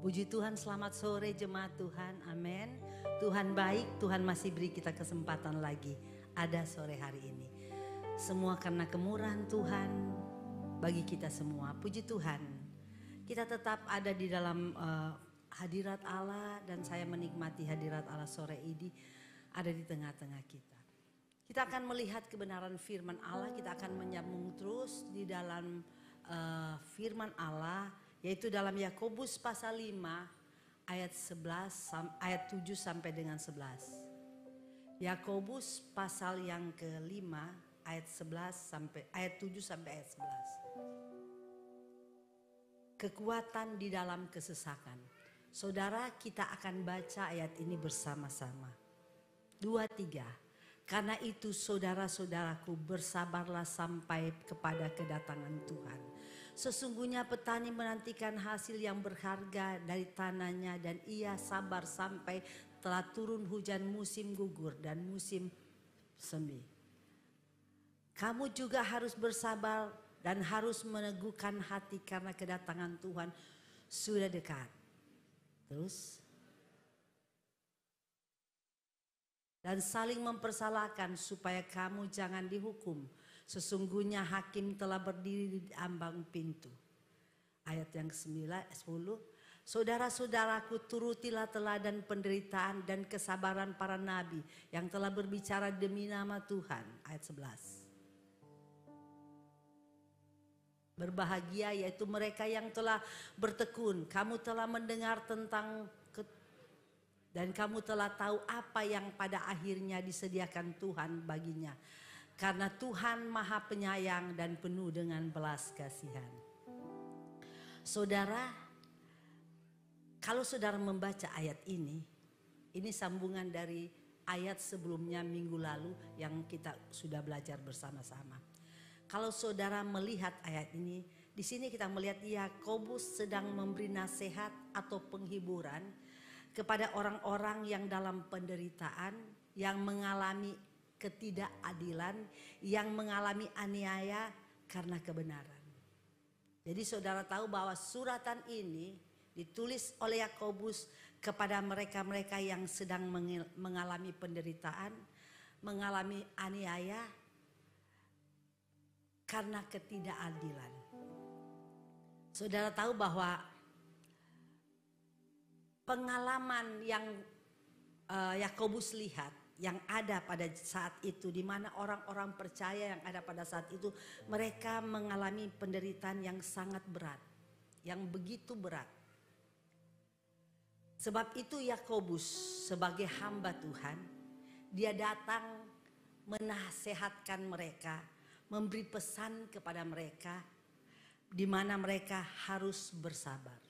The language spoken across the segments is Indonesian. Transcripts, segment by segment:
Puji Tuhan, selamat sore jemaat Tuhan, amin. Tuhan baik, Tuhan masih beri kita kesempatan lagi ada sore hari ini. Semua karena kemurahan Tuhan bagi kita semua, puji Tuhan. Kita tetap ada di dalam hadirat Allah dan saya menikmati hadirat Allah sore ini ada di tengah-tengah kita. Kita akan melihat kebenaran firman Allah, kita akan menyambung terus di dalam firman Allah, yaitu dalam Yakobus pasal 5 ayat 7 sampai dengan 11. Yakobus pasal yang ke-5 ayat 7 sampai ayat 11. Kekuatan di dalam kesesakan. Saudara, kita akan baca ayat ini bersama-sama. 2, 3. Karena itu saudara-saudaraku, bersabarlah sampai kepada kedatangan Tuhan. Sesungguhnya petani menantikan hasil yang berharga dari tanahnya dan ia sabar sampai telah turun hujan musim gugur dan musim semi. Kamu juga harus bersabar dan harus meneguhkan hati karena kedatangan Tuhan sudah dekat. Terus. Dan saling mempersalahkan supaya kamu jangan dihukum. Sesungguhnya hakim telah berdiri di ambang pintu. Ayat yang ke-10. Saudara-saudaraku, turutilah teladan penderitaan dan kesabaran para nabi yang telah berbicara demi nama Tuhan. Ayat 11. Berbahagia yaitu mereka yang telah bertekun. Kamu telah mendengar tentang dan kamu telah tahu apa yang pada akhirnya disediakan Tuhan baginya. Karena Tuhan Maha Penyayang dan penuh dengan belas kasihan. Saudara, kalau saudara membaca ayat ini sambungan dari ayat sebelumnya minggu lalu yang kita sudah belajar bersama-sama. Kalau saudara melihat ayat ini, di sini kita melihat Yakobus sedang memberi nasihat atau penghiburan kepada orang-orang yang dalam penderitaan, yang mengalami ketidakadilan, yang mengalami aniaya karena kebenaran. Jadi saudara tahu bahwa suratan ini ditulis oleh Yakobus kepada mereka-mereka yang sedang mengalami penderitaan, mengalami aniaya karena ketidakadilan. Saudara tahu bahwa pengalaman yang Yakobus lihat yang ada pada saat itu, di mana orang-orang percaya yang ada pada saat itu, mereka mengalami penderitaan yang sangat berat, yang begitu berat. Sebab itu Yakobus sebagai hamba Tuhan, dia datang menasehatkan mereka, memberi pesan kepada mereka, di mana mereka harus bersabar.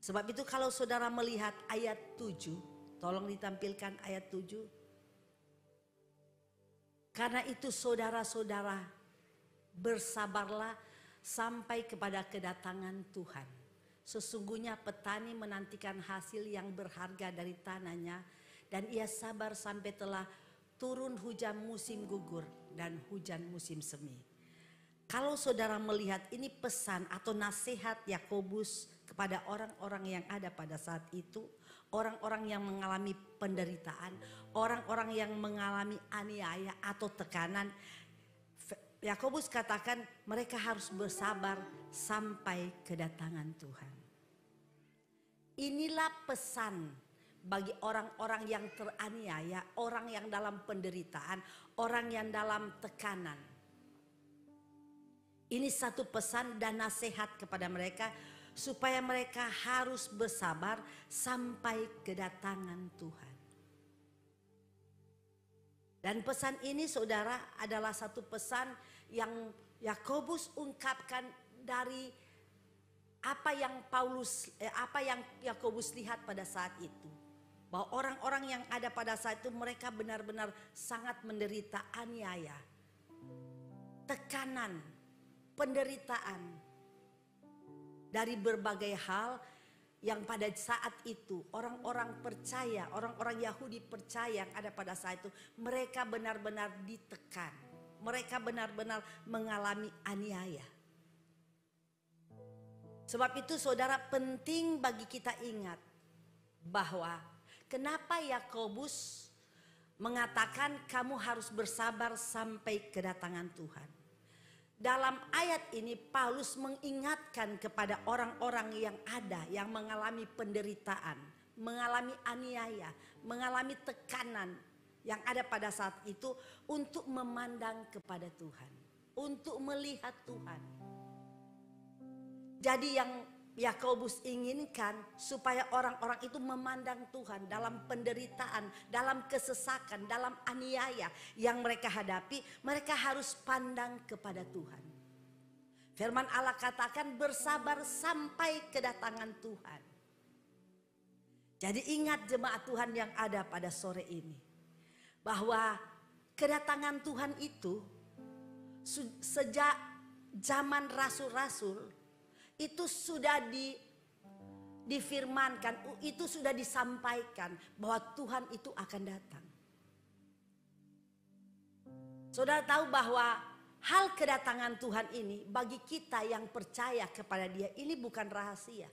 Sebab itu kalau saudara melihat ayat 7, tolong ditampilkan ayat 7. Karena itu saudara-saudara, bersabarlah sampai kepada kedatangan Tuhan. Sesungguhnya petani menantikan hasil yang berharga dari tanahnya dan ia sabar sampai telah turun hujan musim gugur dan hujan musim semi. Kalau saudara melihat ini pesan atau nasihat Yakobus kepada orang-orang yang ada pada saat itu, orang-orang yang mengalami penderitaan, orang-orang yang mengalami aniaya atau tekanan. Yakobus katakan mereka harus bersabar sampai kedatangan Tuhan. Inilah pesan bagi orang-orang yang teraniaya, orang yang dalam penderitaan, orang yang dalam tekanan. Ini satu pesan dan nasihat kepada mereka supaya mereka harus bersabar sampai kedatangan Tuhan. Dan pesan ini saudara adalah satu pesan yang Yakobus ungkapkan dari apa yang Yakobus lihat pada saat itu. Bahwa orang-orang yang ada pada saat itu mereka benar-benar sangat menderita aniaya, tekanan, penderitaan dari berbagai hal yang pada saat itu orang-orang percaya, orang-orang Yahudi percaya yang ada pada saat itu, mereka benar-benar ditekan, mereka benar-benar mengalami aniaya. Sebab itu saudara, penting bagi kita ingat bahwa kenapa Yakobus mengatakan kamu harus bersabar sampai kedatangan Tuhan. Dalam ayat ini Paulus mengingatkan kepada orang-orang yang ada, yang mengalami penderitaan, mengalami aniaya, mengalami tekanan yang ada pada saat itu, untuk memandang kepada Tuhan, untuk melihat Tuhan. Jadi yang Yakobus inginkan supaya orang-orang itu memandang Tuhan dalam penderitaan, dalam kesesakan, dalam aniaya yang mereka hadapi. Mereka harus pandang kepada Tuhan. Firman Allah katakan bersabar sampai kedatangan Tuhan. Jadi ingat jemaat Tuhan yang ada pada sore ini, bahwa kedatangan Tuhan itu sejak zaman rasul-rasul itu sudah difirmankan, itu sudah disampaikan bahwa Tuhan itu akan datang. Saudara tahu bahwa hal kedatangan Tuhan ini bagi kita yang percaya kepada Dia ini bukan rahasia.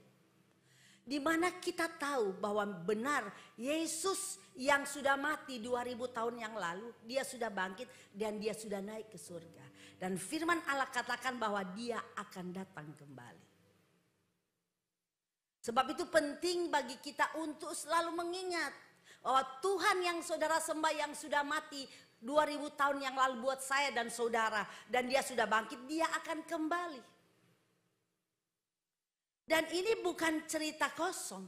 Di mana kita tahu bahwa benar Yesus yang sudah mati 2000 tahun yang lalu, Dia sudah bangkit dan Dia sudah naik ke surga. Dan firman Allah katakan bahwa Dia akan datang kembali. Sebab itu penting bagi kita untuk selalu mengingat bahwa Tuhan yang saudara sembah, yang sudah mati 2000 tahun yang lalu buat saya dan saudara, dan Dia sudah bangkit, Dia akan kembali. Dan ini bukan cerita kosong,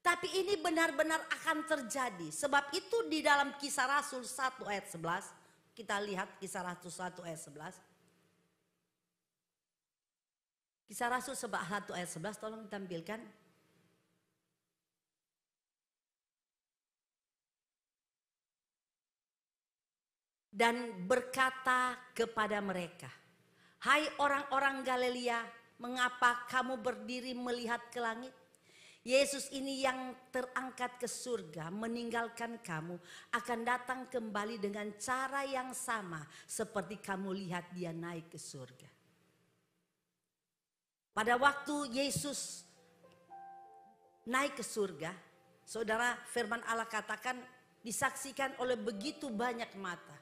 tapi ini benar-benar akan terjadi. Sebab itu di dalam Kisah Rasul 1 ayat 11, kita lihat Kisah Rasul 1 ayat 11. Kisah Rasul 1 ayat 11, tolong ditampilkan. Dan berkata kepada mereka, hai orang-orang Galilea, mengapa kamu berdiri melihat ke langit? Yesus ini yang terangkat ke surga meninggalkan kamu akan datang kembali dengan cara yang sama seperti kamu lihat Dia naik ke surga. Pada waktu Yesus naik ke surga, saudara, firman Allah katakan disaksikan oleh begitu banyak mata.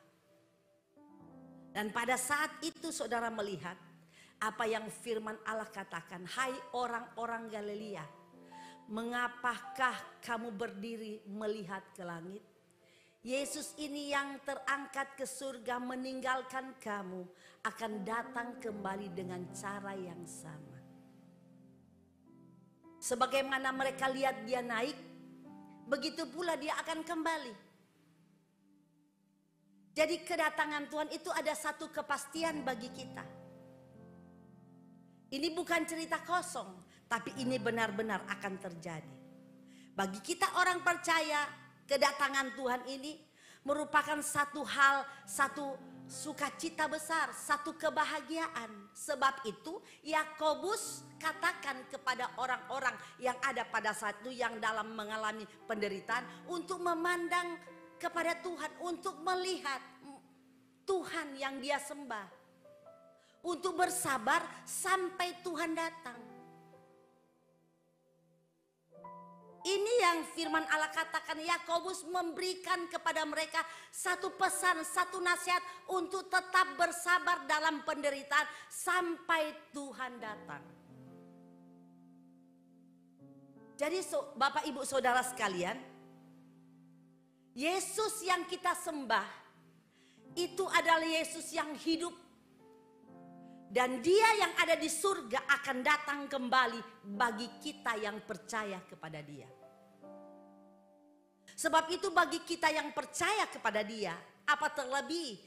Dan pada saat itu saudara melihat apa yang firman Allah katakan, hai orang-orang Galilea, mengapakah kamu berdiri melihat ke langit? Yesus ini yang terangkat ke surga meninggalkan kamu akan datang kembali dengan cara yang sama. Sebagaimana mereka lihat Dia naik, begitu pula Dia akan kembali. Jadi kedatangan Tuhan itu ada satu kepastian bagi kita. Ini bukan cerita kosong, tapi ini benar-benar akan terjadi. Bagi kita orang percaya, kedatangan Tuhan ini merupakan satu hal, satu sukacita besar, satu kebahagiaan. Sebab itu Yakobus katakan kepada orang-orang yang ada pada saat itu yang dalam mengalami penderitaan untuk memandang kepada Tuhan, untuk melihat Tuhan yang dia sembah, untuk bersabar sampai Tuhan datang. Ini yang firman Allah katakan, Yakobus memberikan kepada mereka satu pesan, satu nasihat untuk tetap bersabar dalam penderitaan sampai Tuhan datang. Jadi Bapak Ibu Saudara sekalian, Yesus yang kita sembah itu adalah Yesus yang hidup. Dan Dia yang ada di surga akan datang kembali bagi kita yang percaya kepada Dia. Sebab itu bagi kita yang percaya kepada Dia, apa terlebih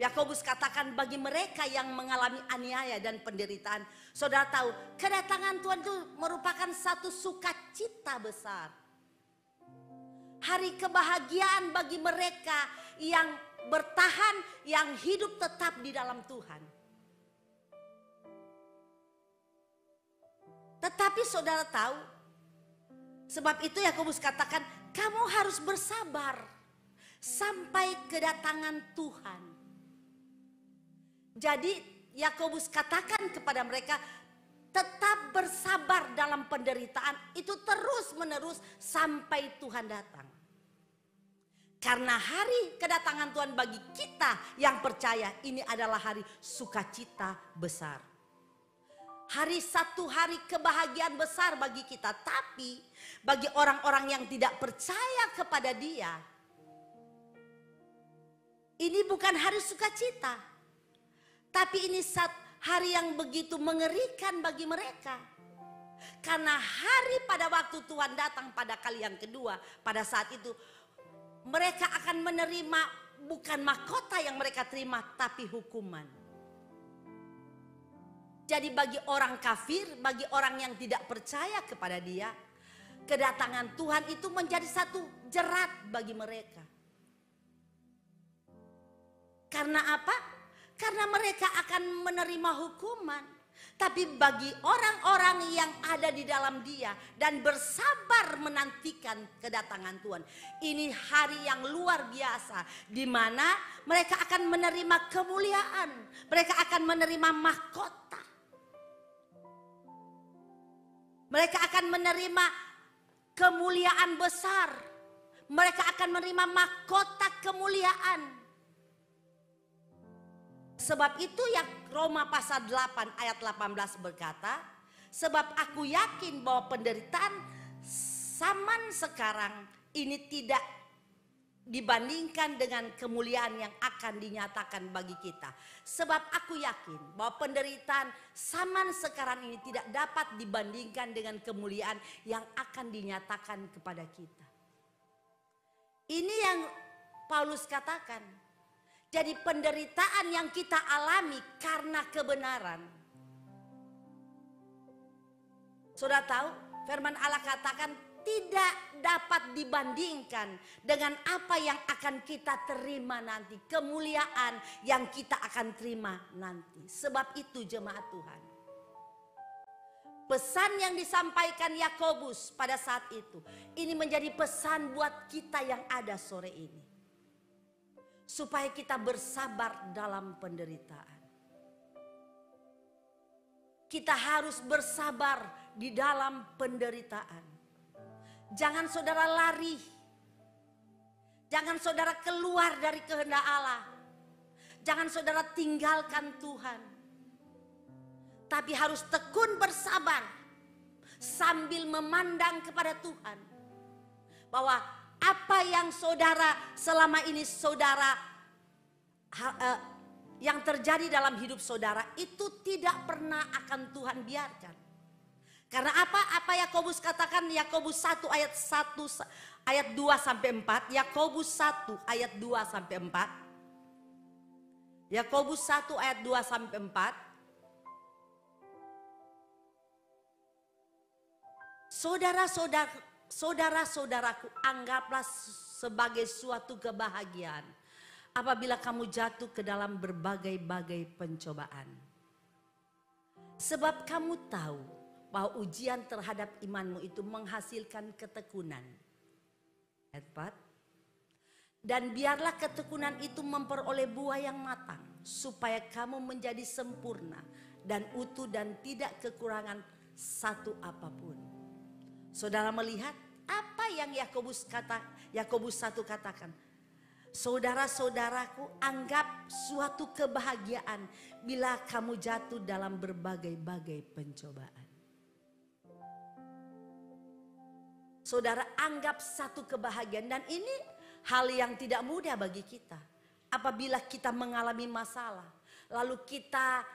Yakobus katakan bagi mereka yang mengalami aniaya dan penderitaan. Saudara tahu, kedatangan Tuhan itu merupakan satu sukacita besar. Hari kebahagiaan bagi mereka yang bertahan, yang hidup tetap di dalam Tuhan. Tetapi saudara tahu, sebab itu Yakobus katakan, kamu harus bersabar sampai kedatangan Tuhan. Jadi Yakobus katakan kepada mereka, tetap bersabar dalam penderitaan itu terus menerus sampai Tuhan datang. Karena hari kedatangan Tuhan bagi kita yang percaya ini adalah hari sukacita besar. Satu hari kebahagiaan besar bagi kita. Tapi bagi orang-orang yang tidak percaya kepada Dia, ini bukan hari sukacita. Tapi ini hari yang begitu mengerikan bagi mereka. Karena hari pada waktu Tuhan datang pada kali yang kedua, pada saat itu mereka akan menerima bukan mahkota yang mereka terima, tapi hukuman. Jadi bagi orang kafir, bagi orang yang tidak percaya kepada Dia, kedatangan Tuhan itu menjadi satu jerat bagi mereka. Karena apa? Karena mereka akan menerima hukuman. Tapi bagi orang-orang yang ada di dalam Dia dan bersabar menantikan kedatangan Tuhan, ini hari yang luar biasa di mana mereka akan menerima kemuliaan, mereka akan menerima mahkota. Mereka akan menerima kemuliaan besar. Mereka akan menerima mahkota kemuliaan. Sebab itu yang Roma pasal 8 ayat 18 berkata, sebab aku yakin bahwa penderitaan zaman sekarang ini tidak dibandingkan dengan kemuliaan yang akan dinyatakan bagi kita. Sebab aku yakin bahwa penderitaan zaman sekarang ini tidak dapat dibandingkan dengan kemuliaan yang akan dinyatakan kepada kita. Ini yang Paulus katakan. Jadi penderitaan yang kita alami karena kebenaran. Sudah tahu firman Allah katakan tidak dapat dibandingkan dengan apa yang akan kita terima nanti. Kemuliaan yang kita akan terima nanti. Sebab itu jemaat Tuhan. Pesan yang disampaikan Yakobus pada saat itu. Ini menjadi pesan buat kita yang ada sore ini. Supaya kita bersabar dalam penderitaan. Kita harus bersabar di dalam penderitaan. Jangan saudara lari. Jangan saudara keluar dari kehendak Allah. Jangan saudara tinggalkan Tuhan. Tapi harus tekun bersabar. Sambil memandang kepada Tuhan. Bahwa apa yang saudara selama ini yang terjadi dalam hidup saudara itu tidak pernah akan Tuhan biarkan. Karena apa Yakobus katakan, Yakobus 1 ayat 1 ayat 2 sampai 4, Yakobus 1 ayat 2 sampai 4. Yakobus 1 ayat 2 sampai 4. Saudara-saudaraku, anggaplah sebagai suatu kebahagiaan apabila kamu jatuh ke dalam berbagai-bagai pencobaan. Sebab kamu tahu bahwa ujian terhadap imanmu itu menghasilkan ketekunan. Ayat 4. Dan biarlah ketekunan itu memperoleh buah yang matang, supaya kamu menjadi sempurna dan utuh dan tidak kekurangan satu apapun. Saudara melihat apa yang Yakobus 1 katakan. Saudara-saudaraku, anggap suatu kebahagiaan bila kamu jatuh dalam berbagai-bagai pencobaan. Saudara, anggap satu kebahagiaan, dan ini hal yang tidak mudah bagi kita. Apabila kita mengalami masalah, lalu kita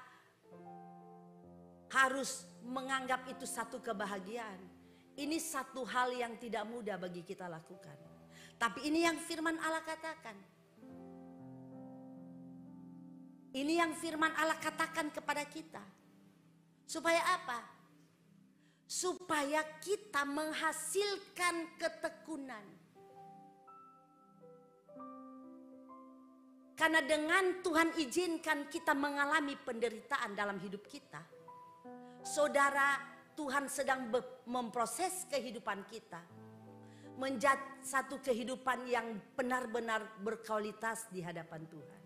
harus menganggap itu satu kebahagiaan. Ini satu hal yang tidak mudah bagi kita lakukan. Tapi ini yang firman Allah katakan. Ini yang firman Allah katakan kepada kita. Supaya apa? Supaya kita menghasilkan ketekunan. Karena dengan Tuhan izinkan kita mengalami penderitaan dalam hidup kita. Saudara, Tuhan sedang memproses kehidupan kita. Menjadi satu kehidupan yang benar-benar berkualitas di hadapan Tuhan.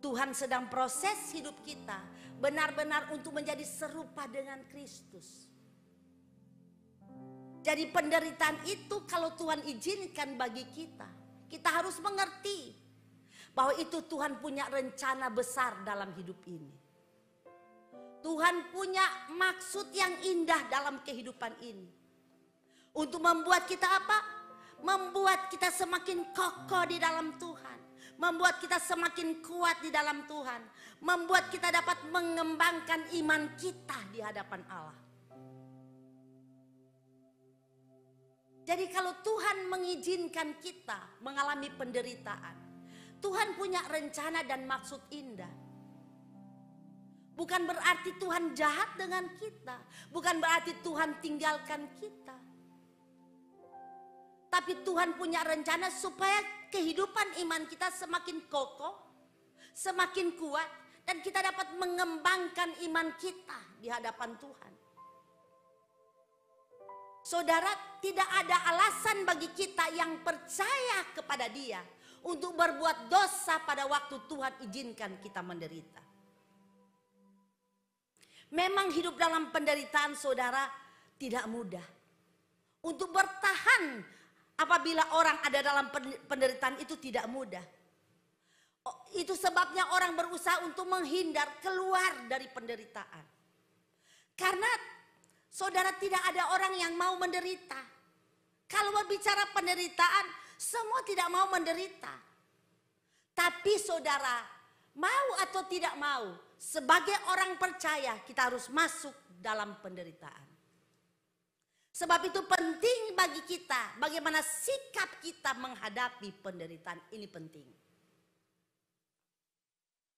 Tuhan sedang proses hidup kita. benar-benar untuk menjadi serupa dengan Kristus. Jadi penderitaan itu kalau Tuhan izinkan bagi kita, kita harus mengerti bahwa itu Tuhan punya rencana besar dalam hidup ini. Tuhan punya maksud yang indah dalam kehidupan ini. Untuk membuat kita apa? Membuat kita semakin kokoh di dalam Tuhan. Membuat kita semakin kuat di dalam Tuhan. Membuat kita dapat mengembangkan iman kita di hadapan Allah. Jadi kalau Tuhan mengizinkan kita mengalami penderitaan, Tuhan punya rencana dan maksud indah. Bukan berarti Tuhan jahat dengan kita. Bukan berarti Tuhan tinggalkan kita. Tapi Tuhan punya rencana supaya kehidupan iman kita semakin kokoh, semakin kuat. Dan kita dapat mengembangkan iman kita di hadapan Tuhan. Saudara, tidak ada alasan bagi kita yang percaya kepada Dia untuk berbuat dosa pada waktu Tuhan izinkan kita menderita. Memang hidup dalam penderitaan, saudara, tidak mudah. Untuk bertahan apabila orang ada dalam penderitaan itu tidak mudah. Itu sebabnya orang berusaha untuk menghindar keluar dari penderitaan. Karena saudara, tidak ada orang yang mau menderita. Kalau berbicara penderitaan, semua tidak mau menderita. Tapi saudara, mau atau tidak mau, sebagai orang percaya kita harus masuk dalam penderitaan. Sebab itu penting bagi kita bagaimana sikap kita menghadapi penderitaan, ini penting.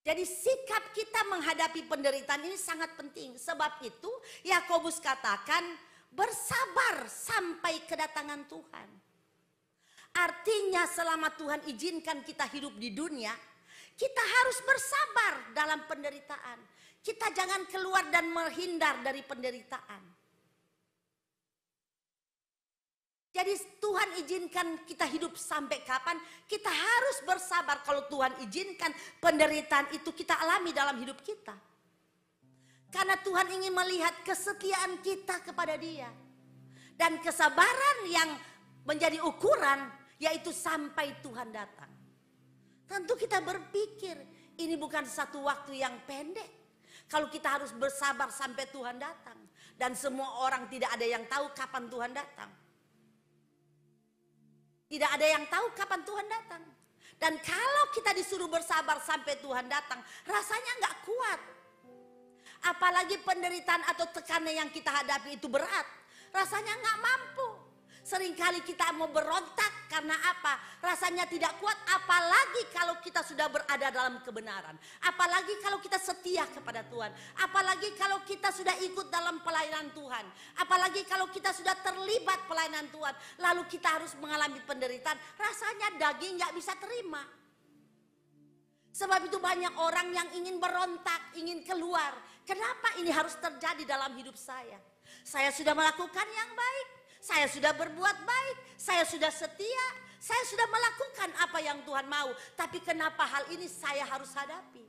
Jadi sikap kita menghadapi penderitaan ini sangat penting. Sebab itu Yakobus katakan bersabar sampai kedatangan Tuhan. Artinya selama Tuhan izinkan kita hidup di dunia, kita harus bersabar dalam penderitaan. Kita jangan keluar dan menghindar dari penderitaan. Jadi Tuhan izinkan kita hidup sampai kapan? Kita harus bersabar kalau Tuhan izinkan penderitaan itu kita alami dalam hidup kita. Karena Tuhan ingin melihat kesetiaan kita kepada Dia. Dan kesabaran yang menjadi ukuran yaitu sampai Tuhan datang. Tentu kita berpikir ini bukan satu waktu yang pendek. Kalau kita harus bersabar sampai Tuhan datang. Dan semua orang tidak ada yang tahu kapan Tuhan datang. Tidak ada yang tahu kapan Tuhan datang. Dan kalau kita disuruh bersabar sampai Tuhan datang, rasanya nggak kuat. Apalagi penderitaan atau tekanan yang kita hadapi itu berat. Rasanya nggak mampu. Seringkali kita mau berontak karena apa? Rasanya tidak kuat, apalagi kalau kita sudah berada dalam kebenaran. Apalagi kalau kita setia kepada Tuhan. Apalagi kalau kita sudah ikut dalam pelayanan Tuhan. Apalagi kalau kita sudah terlibat pelayanan Tuhan. Lalu kita harus mengalami penderitaan. Rasanya daging gak bisa terima. Sebab itu banyak orang yang ingin berontak, ingin keluar. Kenapa ini harus terjadi dalam hidup saya? Saya sudah melakukan yang baik. Saya sudah berbuat baik, saya sudah setia, saya sudah melakukan apa yang Tuhan mau. Tapi kenapa hal ini saya harus hadapi?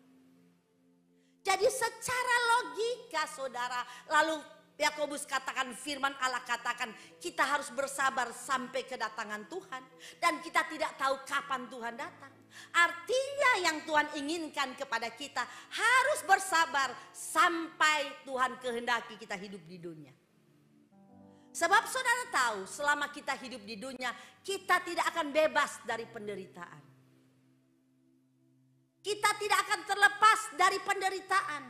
Jadi secara logika saudara, lalu Yakobus katakan, firman Allah katakan kita harus bersabar sampai kedatangan Tuhan. Dan kita tidak tahu kapan Tuhan datang. Artinya yang Tuhan inginkan kepada kita harus bersabar sampai Tuhan kehendaki kita hidup di dunia. Sebab saudara tahu selama kita hidup di dunia kita tidak akan bebas dari penderitaan. Kita tidak akan terlepas dari penderitaan.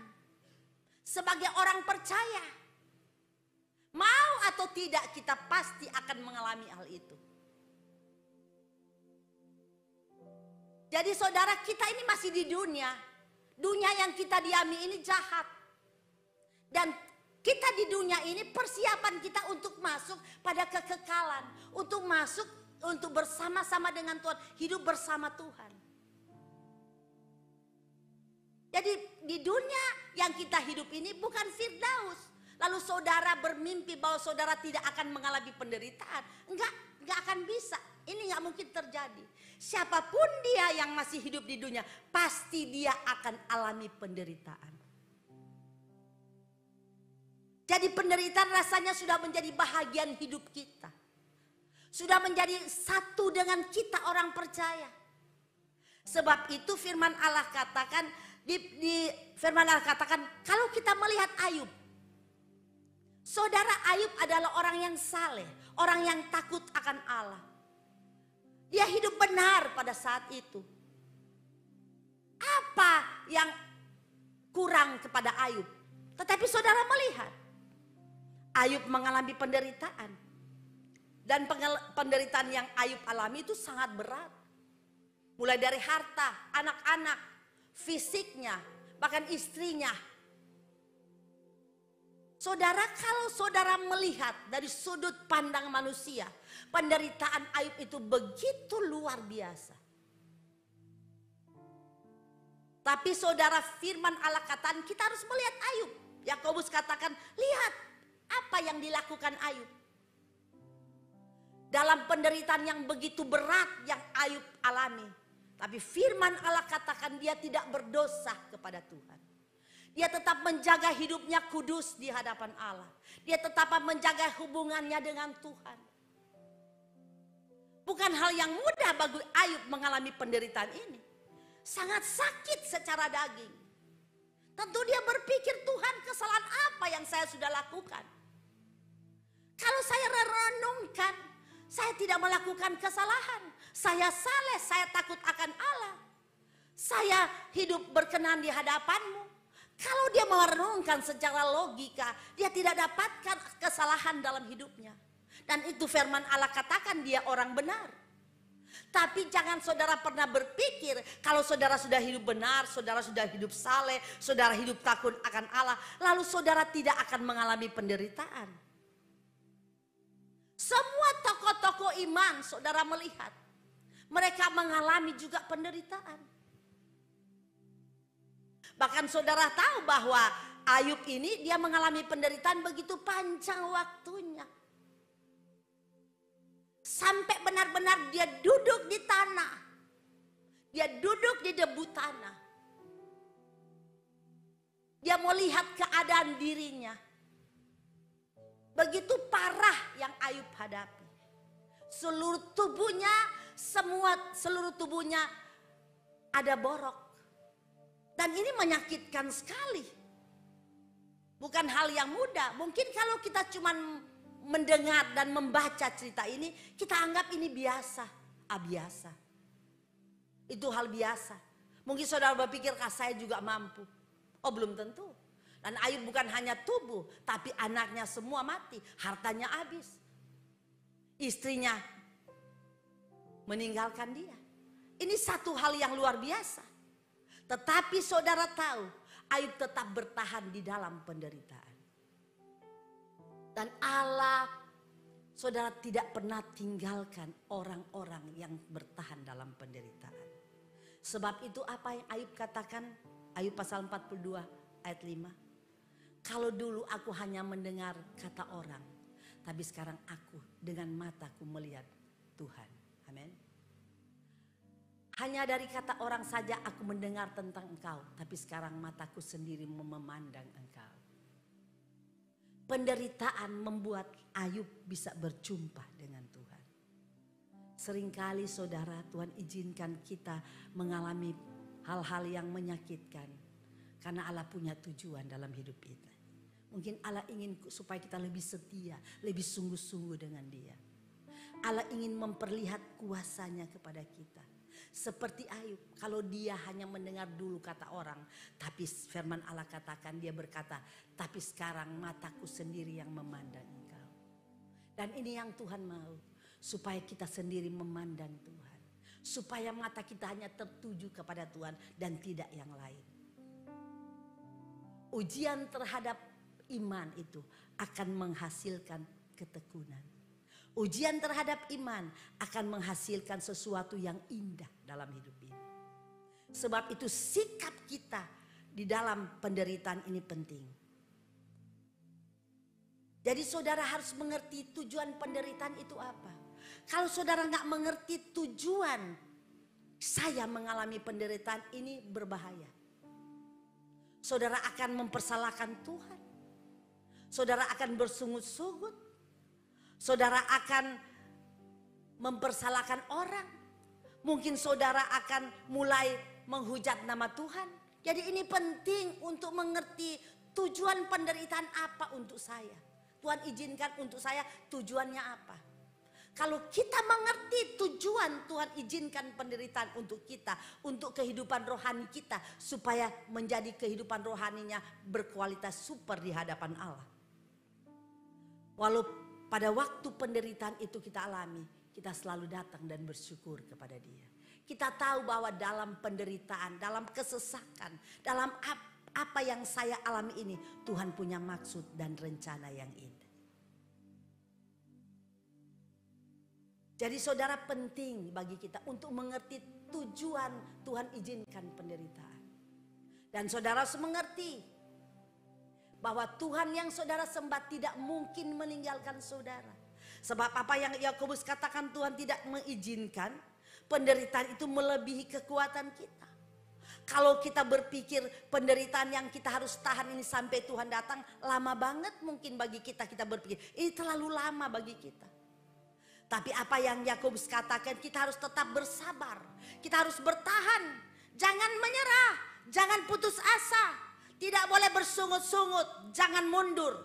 Sebagai orang percaya, mau atau tidak kita pasti akan mengalami hal itu. Jadi saudara, kita ini masih di dunia. Dunia yang kita diami ini jahat. Dan kita di dunia ini persiapan kita untuk masuk pada kekekalan. Untuk masuk, untuk bersama-sama dengan Tuhan. Hidup bersama Tuhan. Jadi di dunia yang kita hidup ini bukan Firdaus. Lalu saudara bermimpi bahwa saudara tidak akan mengalami penderitaan. Enggak akan bisa. Ini enggak mungkin terjadi. Siapapun dia yang masih hidup di dunia, pasti dia akan alami penderitaan. Jadi penderitaan rasanya sudah menjadi bahagian hidup kita. Sudah menjadi satu dengan kita orang percaya. Sebab itu firman Allah katakan, di firman Allah katakan, kalau kita melihat Ayub. Saudara, Ayub adalah orang yang saleh, orang yang takut akan Allah. Dia hidup benar pada saat itu. Apa yang kurang kepada Ayub? Tetapi saudara melihat, Ayub mengalami penderitaan. Dan penderitaan yang Ayub alami itu sangat berat. Mulai dari harta, anak-anak, fisiknya, bahkan istrinya. Saudara, kalau saudara melihat dari sudut pandang manusia, penderitaan Ayub itu begitu luar biasa. Tapi saudara, firman Allah katakan kita harus melihat Ayub. Yakobus katakan, lihat apa yang dilakukan Ayub. Dalam penderitaan yang begitu berat yang Ayub alami. Tapi firman Allah katakan dia tidak berdosa kepada Tuhan. Dia tetap menjaga hidupnya kudus di hadapan Allah. Dia tetap menjaga hubungannya dengan Tuhan. Bukan hal yang mudah bagi Ayub mengalami penderitaan ini. Sangat sakit secara daging. Tentu dia berpikir, Tuhan, kesalahan apa yang saya sudah lakukan? Kalau saya renungkan, saya tidak melakukan kesalahan. Saya saleh, saya takut akan Allah. Saya hidup berkenan di hadapan-Mu. Kalau dia merenungkan secara logika, dia tidak dapatkan kesalahan dalam hidupnya. Dan itu firman Allah katakan dia orang benar. Tapi jangan saudara pernah berpikir kalau saudara sudah hidup benar, saudara sudah hidup saleh, saudara hidup takut akan Allah, lalu saudara tidak akan mengalami penderitaan. Semua tokoh-tokoh iman saudara melihat, mereka mengalami juga penderitaan. Bahkan saudara tahu bahwa Ayub ini dia mengalami penderitaan begitu panjang waktunya. Sampai benar-benar dia duduk di tanah. Dia duduk di debu tanah. Dia melihat keadaan dirinya. Begitu parah yang Ayub hadapi. Seluruh tubuhnya ada borok. Dan ini menyakitkan sekali. Bukan hal yang mudah. Mungkin kalau kita cuma mendengar dan membaca cerita ini, kita anggap ini biasa. Biasa. Itu hal biasa. Mungkin saudara berpikir, saya juga mampu. Oh, belum tentu. Dan Ayub bukan hanya tubuh, tapi anaknya semua mati. Hartanya habis. Istrinya meninggalkan dia. Ini satu hal yang luar biasa. Tetapi saudara tahu, Ayub tetap bertahan di dalam penderitaan. Dan Allah, saudara, tidak pernah tinggalkan orang-orang yang bertahan dalam penderitaan. Sebab itu apa yang Ayub katakan, Ayub pasal 42 ayat 5. Kalau dulu aku hanya mendengar kata orang, tapi sekarang aku dengan mataku melihat Tuhan. Amin. Hanya dari kata orang saja aku mendengar tentang engkau, tapi sekarang mataku sendiri memandang engkau. Penderitaan membuat Ayub bisa berjumpa dengan Tuhan. Seringkali saudara, Tuhan izinkan kita mengalami hal-hal yang menyakitkan. Karena Allah punya tujuan dalam hidup kita. Mungkin Allah ingin supaya kita lebih setia, lebih sungguh-sungguh dengan Dia. Allah ingin memperlihat kuasanya kepada kita. Seperti Ayub, kalau dia hanya mendengar dulu kata orang, tapi firman Allah katakan, dia berkata, tapi sekarang mataku sendiri yang memandang engkau. Dan ini yang Tuhan mau, supaya kita sendiri memandang Tuhan. Supaya mata kita hanya tertuju kepada Tuhan dan tidak yang lain. Ujian terhadap iman itu akan menghasilkan ketekunan. Ujian terhadap iman akan menghasilkan sesuatu yang indah dalam hidup ini. Sebab itu sikap kita di dalam penderitaan ini penting. Jadi saudara harus mengerti tujuan penderitaan itu apa. Kalau saudara nggak mengerti tujuan saya mengalami penderitaan ini berbahaya. Saudara akan mempersalahkan Tuhan. Saudara akan bersungut-sungut. Saudara akan mempersalahkan orang. Mungkin saudara akan mulai menghujat nama Tuhan. Jadi ini penting untuk mengerti tujuan penderitaan apa untuk saya. Tuhan izinkan untuk saya, tujuannya apa. Kalau kita mengerti tujuan Tuhan izinkan penderitaan untuk kita, untuk kehidupan rohani kita, supaya menjadi kehidupan rohaninya berkualitas super di hadapan Allah. Walau pada waktu penderitaan itu kita alami, kita selalu datang dan bersyukur kepada Dia. Kita tahu bahwa dalam penderitaan, dalam kesesakan, dalam apa yang saya alami ini, Tuhan punya maksud dan rencana yang indah. Jadi saudara, penting bagi kita untuk mengerti tujuan Tuhan izinkan penderitaan. Dan saudara harus mengerti bahwa Tuhan yang saudara sembah tidak mungkin meninggalkan saudara. Sebab apa yang Yakobus katakan, Tuhan tidak mengizinkan penderitaan itu melebihi kekuatan kita. Kalau kita berpikir penderitaan yang kita harus tahan ini sampai Tuhan datang, lama banget mungkin bagi kita berpikir ini terlalu lama bagi kita. Tapi apa yang Yakobus katakan, kita harus tetap bersabar. Kita harus bertahan. Jangan menyerah. Jangan putus asa. Tidak boleh bersungut-sungut. Jangan mundur.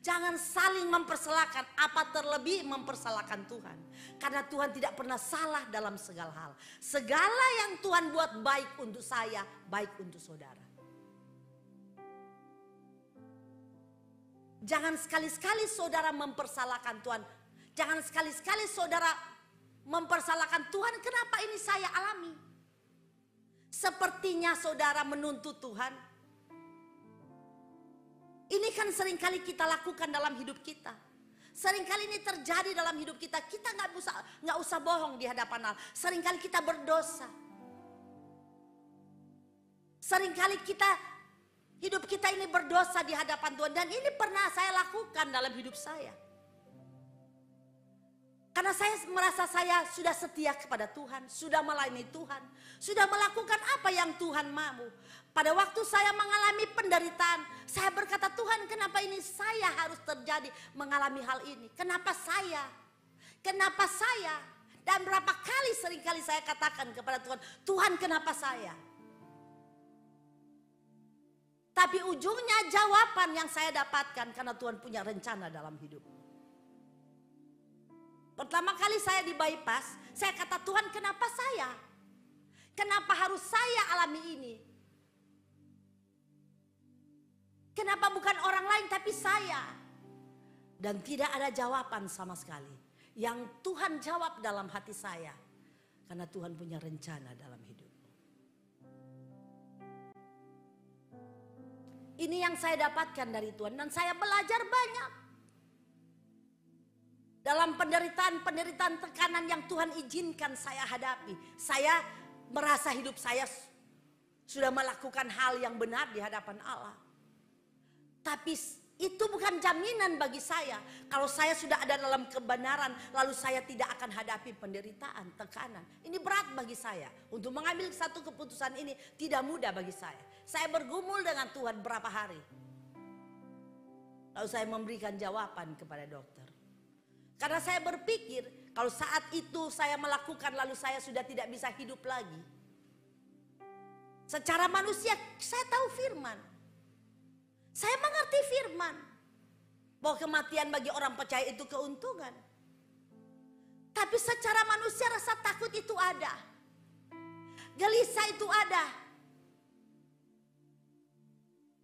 Jangan saling mempersalahkan. Apa terlebih mempersalahkan Tuhan. Karena Tuhan tidak pernah salah dalam segala hal. Segala yang Tuhan buat baik untuk saya, baik untuk saudara. Jangan sekali-sekali saudara mempersalahkan Tuhan. Jangan sekali-sekali saudara mempersalahkan Tuhan, kenapa ini saya alami. Sepertinya saudara menuntut Tuhan. Ini kan seringkali kita lakukan dalam hidup kita. Seringkali ini terjadi dalam hidup kita. Kita nggak usah bohong di hadapan Allah. Seringkali kita berdosa. Seringkali hidup kita ini berdosa di hadapan Tuhan. Dan ini pernah saya lakukan dalam hidup saya. Karena saya merasa saya sudah setia kepada Tuhan, sudah melayani Tuhan, sudah melakukan apa yang Tuhan mau. Pada waktu saya mengalami penderitaan, saya berkata, Tuhan, kenapa ini saya harus terjadi mengalami hal ini? Kenapa saya? Kenapa saya? Dan berapa kali seringkali saya katakan kepada Tuhan, Tuhan, kenapa saya? Tapi ujungnya jawaban yang saya dapatkan karena Tuhan punya rencana dalam hidup. Pertama kali saya di bypass, saya kata, Tuhan, kenapa saya? Kenapa harus saya alami ini? Kenapa bukan orang lain tapi saya? Dan tidak ada jawaban sama sekali. Yang Tuhan jawab dalam hati saya, karena Tuhan punya rencana dalam hidup. Ini yang saya dapatkan dari Tuhan dan saya belajar banyak. Dalam penderitaan tekanan yang Tuhan izinkan saya hadapi. Saya merasa hidup saya sudah melakukan hal yang benar di hadapan Allah. Tapi itu bukan jaminan bagi saya. Kalau saya sudah ada dalam kebenaran, lalu saya tidak akan hadapi penderitaan, tekanan. Ini berat bagi saya. Untuk mengambil satu keputusan ini tidak mudah bagi saya. Saya bergumul dengan Tuhan berapa hari. Lalu saya memberikan jawaban kepada dokter. Karena saya berpikir kalau saat itu saya melakukan lalu saya sudah tidak bisa hidup lagi. Secara manusia saya tahu firman. Saya mengerti firman. Bahwa kematian bagi orang percaya itu keuntungan. Tapi secara manusia rasa takut itu ada. Gelisah itu ada.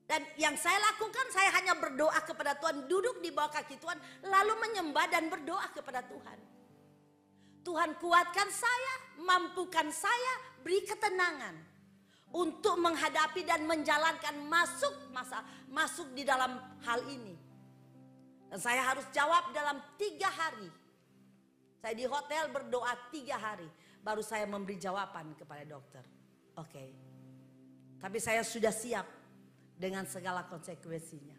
Dan yang saya lakukan, saya hanya berdoa kepada Tuhan, duduk di bawah kaki Tuhan, lalu menyembah dan berdoa kepada Tuhan. Tuhan, kuatkan saya, mampukan saya, beri ketenangan untuk menghadapi dan menjalankan masuk di dalam hal ini. Dan saya harus jawab dalam 3 hari. Saya di hotel berdoa 3 hari, baru saya memberi jawaban kepada dokter. Oke. Tapi saya sudah siap dengan segala konsekuensinya.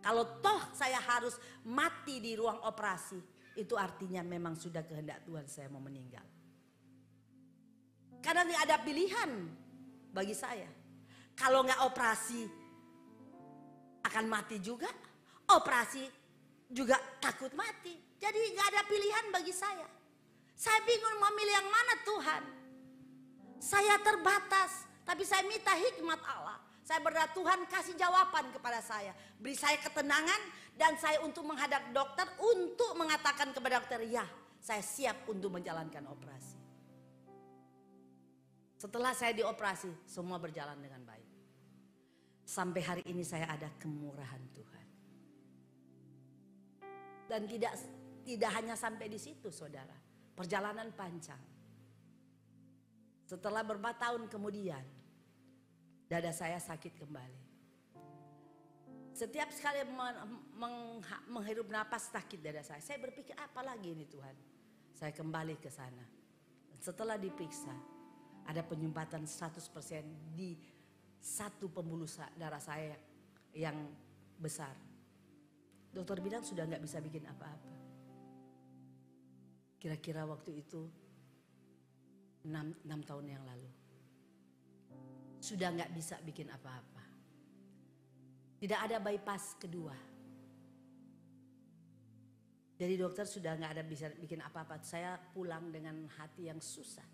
Kalau toh saya harus mati di ruang operasi, itu artinya memang sudah kehendak Tuhan saya mau meninggal. Karena tidak ada pilihan bagi saya. Kalau nggak operasi akan mati juga. operasi juga takut mati. Jadi gak ada pilihan bagi saya. Saya bingung mau milih yang mana Tuhan. Saya terbatas, tapi saya minta hikmat Allah. Saya berdoa, Tuhan kasih jawaban kepada saya. Beri saya ketenangan dan saya untuk menghadap dokter untuk mengatakan kepada dokter, ya saya siap untuk menjalankan operasi. Setelah saya dioperasi, semua berjalan dengan baik. Sampai hari ini saya ada kemurahan Tuhan. Dan tidak hanya sampai di situ saudara. Perjalanan panjang. Setelah beberapa tahun kemudian, dada saya sakit kembali. Setiap sekali menghirup napas sakit dada saya. Saya berpikir apa lagi ini Tuhan. Saya kembali ke sana. Setelah diperiksa, ada penyumbatan 100% di satu pembuluh darah saya yang besar. Dokter bilang sudah nggak bisa bikin apa-apa. Kira-kira waktu itu 6 tahun yang lalu. Sudah nggak bisa bikin apa-apa. Tidak ada bypass kedua. Jadi dokter sudah nggak ada bisa bikin apa-apa. Saya pulang dengan hati yang susah.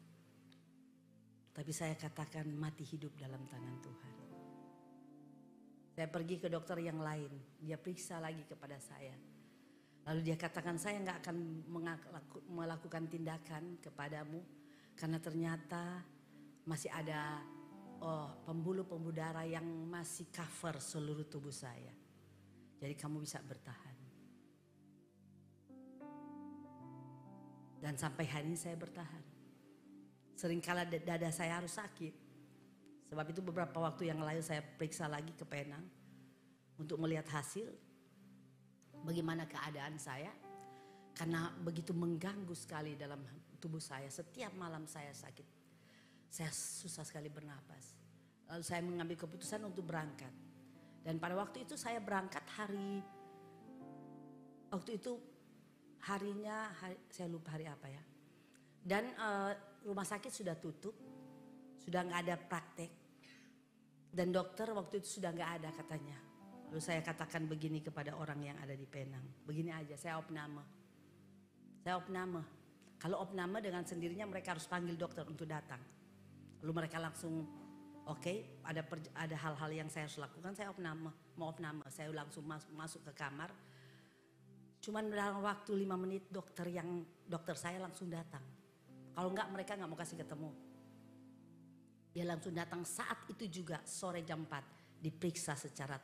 Tapi saya katakan mati hidup dalam tangan Tuhan. Saya pergi ke dokter yang lain. Dia periksa lagi kepada saya. Lalu dia katakan saya nggak akan melakukan tindakan kepadamu. Karena ternyata masih ada pembuluh-pembuluh darah yang masih cover seluruh tubuh saya. Jadi kamu bisa bertahan. Dan sampai hari ini saya bertahan. Seringkala dada saya harus sakit. Sebab itu beberapa waktu yang lalu saya periksa lagi ke Penang. Untuk melihat hasil. Bagaimana keadaan saya. Karena begitu mengganggu sekali dalam tubuh saya. Setiap malam saya sakit. Saya susah sekali bernapas. Lalu saya mengambil keputusan untuk berangkat. Dan pada waktu itu saya berangkat harinya saya lupa hari apa ya. Dan rumah sakit sudah tutup. Sudah gak ada praktek. Dan dokter waktu itu sudah gak ada katanya. Lalu saya katakan begini kepada orang yang ada di Penang. Begini aja, saya opname. Kalau opname dengan sendirinya mereka harus panggil dokter untuk datang. Lalu mereka langsung oke, ada hal-hal yang saya harus lakukan, saya mau opname. Saya langsung masuk ke kamar. Cuman dalam waktu 5 menit dokter saya langsung datang. Kalau enggak mereka enggak mau kasih ketemu. Dia langsung datang saat itu juga sore jam 4 diperiksa secara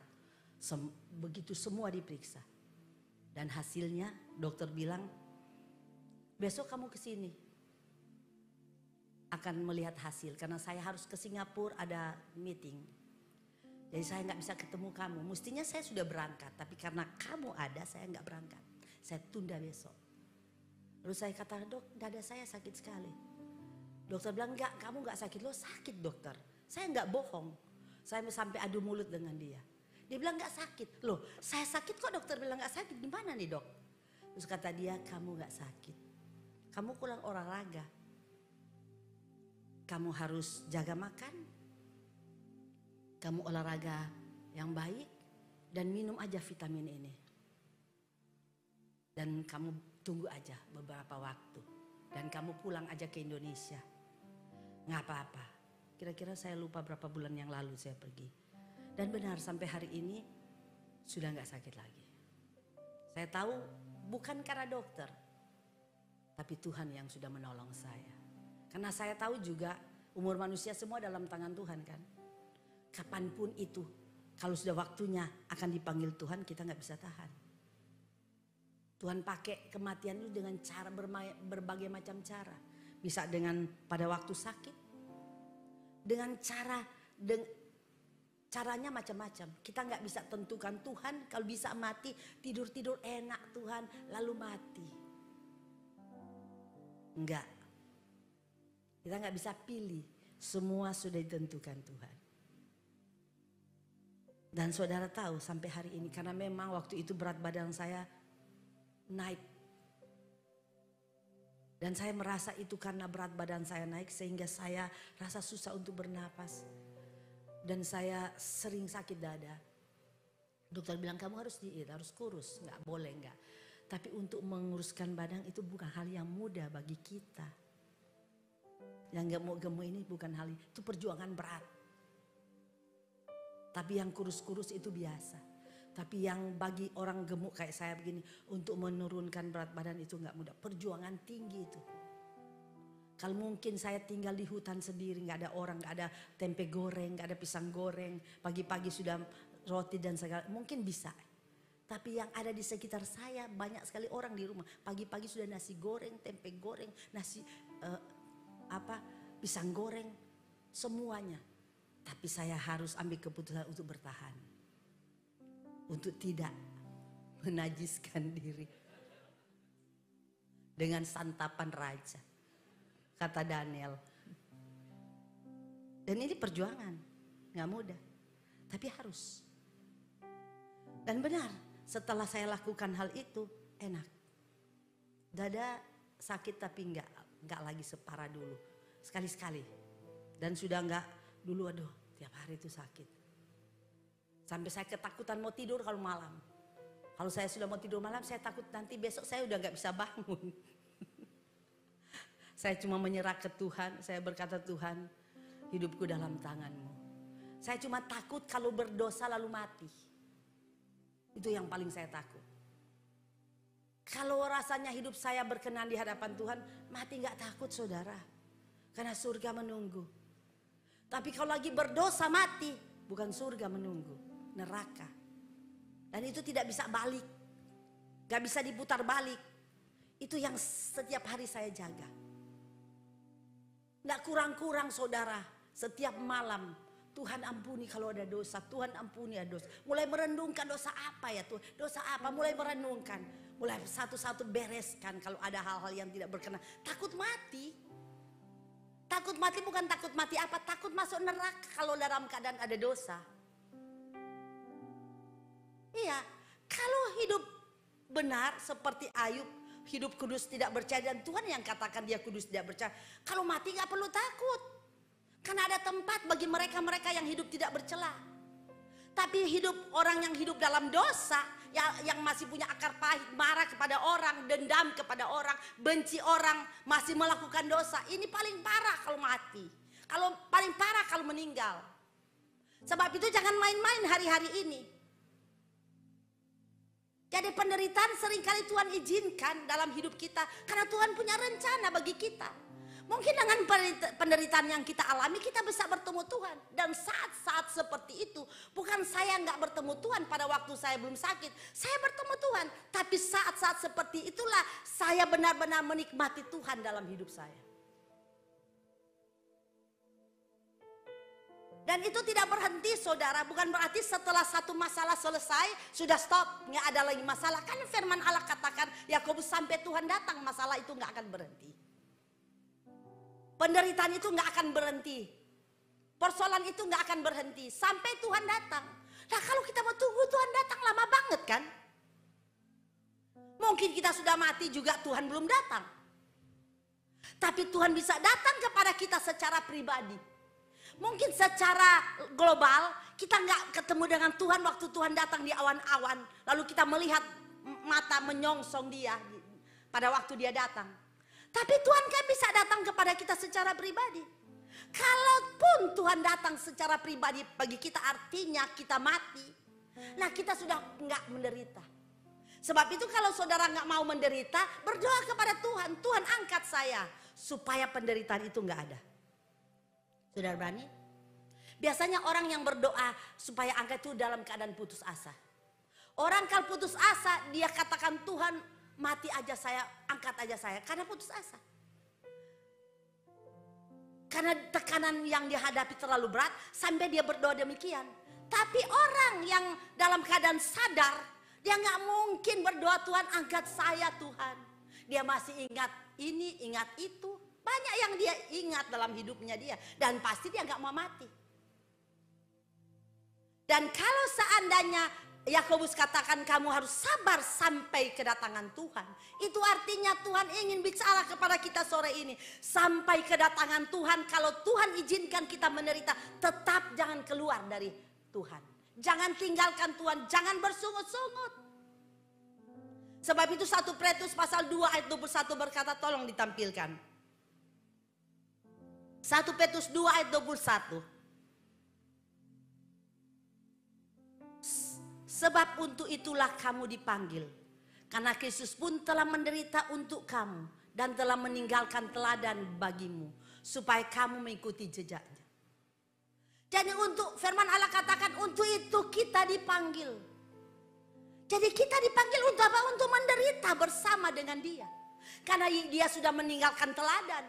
begitu semua diperiksa. Dan hasilnya dokter bilang besok kamu kesini akan melihat hasil karena saya harus ke Singapura ada meeting. Jadi saya nggak bisa ketemu kamu. Mestinya saya sudah berangkat tapi karena kamu ada saya nggak berangkat. Saya tunda besok. Lalu saya kata dok dada saya sakit sekali. Dokter bilang enggak kamu nggak sakit. Lo sakit dokter. Saya nggak bohong. Saya sampai adu mulut dengan dia. Dia bilang nggak sakit. Loh saya sakit kok dokter bilang nggak sakit. Gimana nih dok? Terus kata dia kamu nggak sakit. Kamu kurang olahraga. Kamu harus jaga makan. Kamu olahraga yang baik. Dan minum aja vitamin ini. Dan kamu tunggu aja beberapa waktu. Dan kamu pulang aja ke Indonesia. Nggak apa-apa. Kira-kira saya lupa berapa bulan yang lalu saya pergi. Dan benar sampai hari ini sudah nggak sakit lagi. Saya tahu bukan karena dokter. Tapi Tuhan yang sudah menolong saya. Karena saya tahu juga umur manusia semua dalam tangan Tuhan kan. Kapanpun itu kalau sudah waktunya akan dipanggil Tuhan kita nggak bisa tahan. Tuhan pakai kematian itu dengan cara berbagai macam cara. Bisa dengan pada waktu sakit. Dengan caranya macam-macam. Kita nggak bisa tentukan Tuhan kalau bisa mati tidur-tidur enak Tuhan lalu mati. Enggak. Kita nggak bisa pilih. Semua sudah ditentukan Tuhan. Dan saudara tahu sampai hari ini karena memang waktu itu berat badan saya naik. Dan saya merasa itu karena berat badan saya naik sehingga saya rasa susah untuk bernapas. Dan saya sering sakit dada. Dokter bilang kamu harus diet, harus kurus, nggak boleh nggak. Tapi untuk menguruskan badan itu bukan hal yang mudah bagi kita. Yang gemuk-gemuk ini bukan hal itu perjuangan berat. Tapi yang kurus-kurus itu biasa. Tapi yang bagi orang gemuk kayak saya begini untuk menurunkan berat badan itu nggak mudah. Perjuangan tinggi itu. Kalau mungkin saya tinggal di hutan sendiri, nggak ada orang, nggak ada tempe goreng, nggak ada pisang goreng, pagi-pagi sudah roti dan segala, mungkin bisa. Tapi yang ada di sekitar saya banyak sekali orang di rumah. Pagi-pagi sudah nasi goreng, tempe goreng, nasi pisang goreng, semuanya. Tapi saya harus ambil keputusan untuk bertahan. Untuk tidak menajiskan diri. Dengan santapan raja. Kata Daniel. Dan ini perjuangan, gak mudah. Tapi harus. Dan benar, setelah saya lakukan hal itu, enak. Dada sakit tapi enggak lagi separah dulu. Sekali-sekali. Dan sudah enggak dulu, aduh tiap hari itu sakit. Sampai saya ketakutan mau tidur kalau malam. Kalau saya sudah mau tidur malam, saya takut nanti besok saya udah enggak bisa bangun. Saya cuma menyerah ke Tuhan, saya berkata Tuhan, hidupku dalam tangan-Mu. Saya cuma takut kalau berdosa lalu mati. Itu yang paling saya takut. Kalau rasanya hidup saya berkenan di hadapan Tuhan, mati gak takut saudara. Karena surga menunggu. Tapi kalau lagi berdosa mati, bukan surga menunggu, neraka. Dan itu tidak bisa balik. Gak bisa diputar balik. Itu yang setiap hari saya jaga. Gak kurang-kurang saudara, setiap malam. Tuhan ampuni kalau ada dosa, Tuhan ampuni ada dosa. Mulai merenungkan dosa apa ya Tuhan, dosa apa, mulai merenungkan. Mulai satu-satu bereskan kalau ada hal-hal yang tidak berkenan. Takut mati. Takut mati bukan takut mati apa, takut masuk neraka kalau dalam keadaan ada dosa. Iya, kalau hidup benar seperti Ayub, hidup kudus tidak bercela, dan Tuhan yang katakan dia kudus tidak bercela. Kalau mati gak perlu takut. Karena ada tempat bagi mereka-mereka yang hidup tidak bercela. Tapi hidup orang yang hidup dalam dosa, yang masih punya akar pahit, marah kepada orang, dendam kepada orang, benci orang, masih melakukan dosa. Ini paling parah kalau mati. Kalau paling parah kalau meninggal. Sebab itu jangan main-main hari-hari ini. Jadi penderitaan seringkali Tuhan izinkan dalam hidup kita. Karena Tuhan punya rencana bagi kita. Mungkin dengan penderitaan yang kita alami kita bisa bertemu Tuhan. Dan saat-saat seperti itu bukan saya nggak bertemu Tuhan pada waktu saya belum sakit. Saya bertemu Tuhan. Tapi saat-saat seperti itulah saya benar-benar menikmati Tuhan dalam hidup saya. Dan itu tidak berhenti saudara. Bukan berarti setelah satu masalah selesai sudah stop. Nggak ada lagi masalah. Kan firman Allah katakan Yakobus sampai Tuhan datang masalah itu nggak akan berhenti. Penderitaan itu nggak akan berhenti. Persoalan itu nggak akan berhenti sampai Tuhan datang. Nah kalau kita mau tunggu Tuhan datang lama banget kan? Mungkin kita sudah mati juga Tuhan belum datang. Tapi Tuhan bisa datang kepada kita secara pribadi. Mungkin secara global kita nggak ketemu dengan Tuhan waktu Tuhan datang di awan-awan. Lalu kita melihat mata menyongsong dia pada waktu dia datang. Tapi Tuhan kan bisa datang kepada kita secara pribadi. Kalaupun Tuhan datang secara pribadi bagi kita artinya kita mati. Nah kita sudah enggak menderita. Sebab itu kalau saudara enggak mau menderita, berdoa kepada Tuhan. Tuhan angkat saya supaya penderitaan itu enggak ada. Saudara berani? Biasanya orang yang berdoa supaya angkat itu dalam keadaan putus asa. Orang kalau putus asa dia katakan Tuhan mati aja saya, angkat aja saya. Karena putus asa. Karena tekanan yang dihadapi terlalu berat sampai dia berdoa demikian. Tapi orang yang dalam keadaan sadar, dia gak mungkin berdoa Tuhan angkat saya Tuhan. Dia masih ingat ini, ingat itu. Banyak yang dia ingat dalam hidupnya dia. Dan pasti dia gak mau mati. Dan kalau seandainya Yakobus katakan kamu harus sabar sampai kedatangan Tuhan. Itu artinya Tuhan ingin bicara kepada kita sore ini. Sampai kedatangan Tuhan, kalau Tuhan izinkan kita menderita, tetap jangan keluar dari Tuhan. Jangan tinggalkan Tuhan, jangan bersungut-sungut. Sebab itu 1 Petrus pasal 2 ayat 21 berkata, tolong ditampilkan. 1 Petrus 2 ayat 21. Sebab untuk itulah kamu dipanggil. Karena Kristus pun telah menderita untuk kamu dan telah meninggalkan teladan bagimu supaya kamu mengikuti jejaknya. Jadi untuk firman Allah katakan untuk itu kita dipanggil. Jadi kita dipanggil untuk apa? Untuk menderita bersama dengan dia. Karena dia sudah meninggalkan teladan.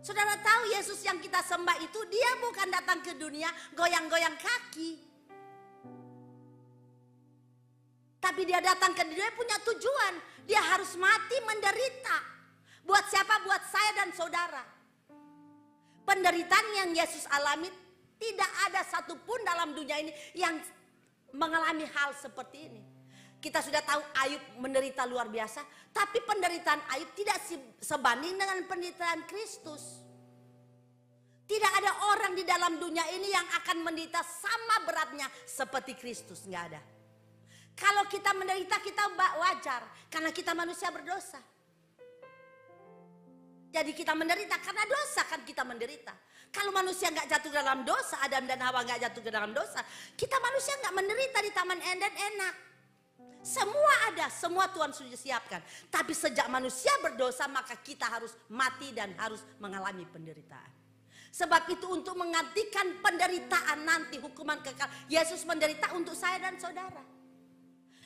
Saudara tahu Yesus yang kita sembah itu dia bukan datang ke dunia goyang-goyang kaki. Tapi dia datang ke dunia punya tujuan. Dia harus mati menderita. Buat siapa? Buat saya dan saudara. Penderitaan yang Yesus alami tidak ada satupun dalam dunia ini yang mengalami hal seperti ini. Kita sudah tahu Ayub menderita luar biasa. Tapi penderitaan Ayub tidak sebanding dengan penderitaan Kristus. Tidak ada orang di dalam dunia ini yang akan menderita sama beratnya seperti Kristus. Nggak ada. Kalau kita menderita kita wajar. Karena kita manusia berdosa. Jadi kita menderita karena dosa kan kita menderita. Kalau manusia nggak jatuh ke dalam dosa, Adam dan Hawa nggak jatuh ke dalam dosa, kita manusia nggak menderita di Taman Eden enak. Semua ada, semua Tuhan sudah siapkan. Tapi sejak manusia berdosa maka kita harus mati dan harus mengalami penderitaan. Sebab itu untuk menggantikan penderitaan nanti hukuman kekal, Yesus menderita untuk saya dan saudara.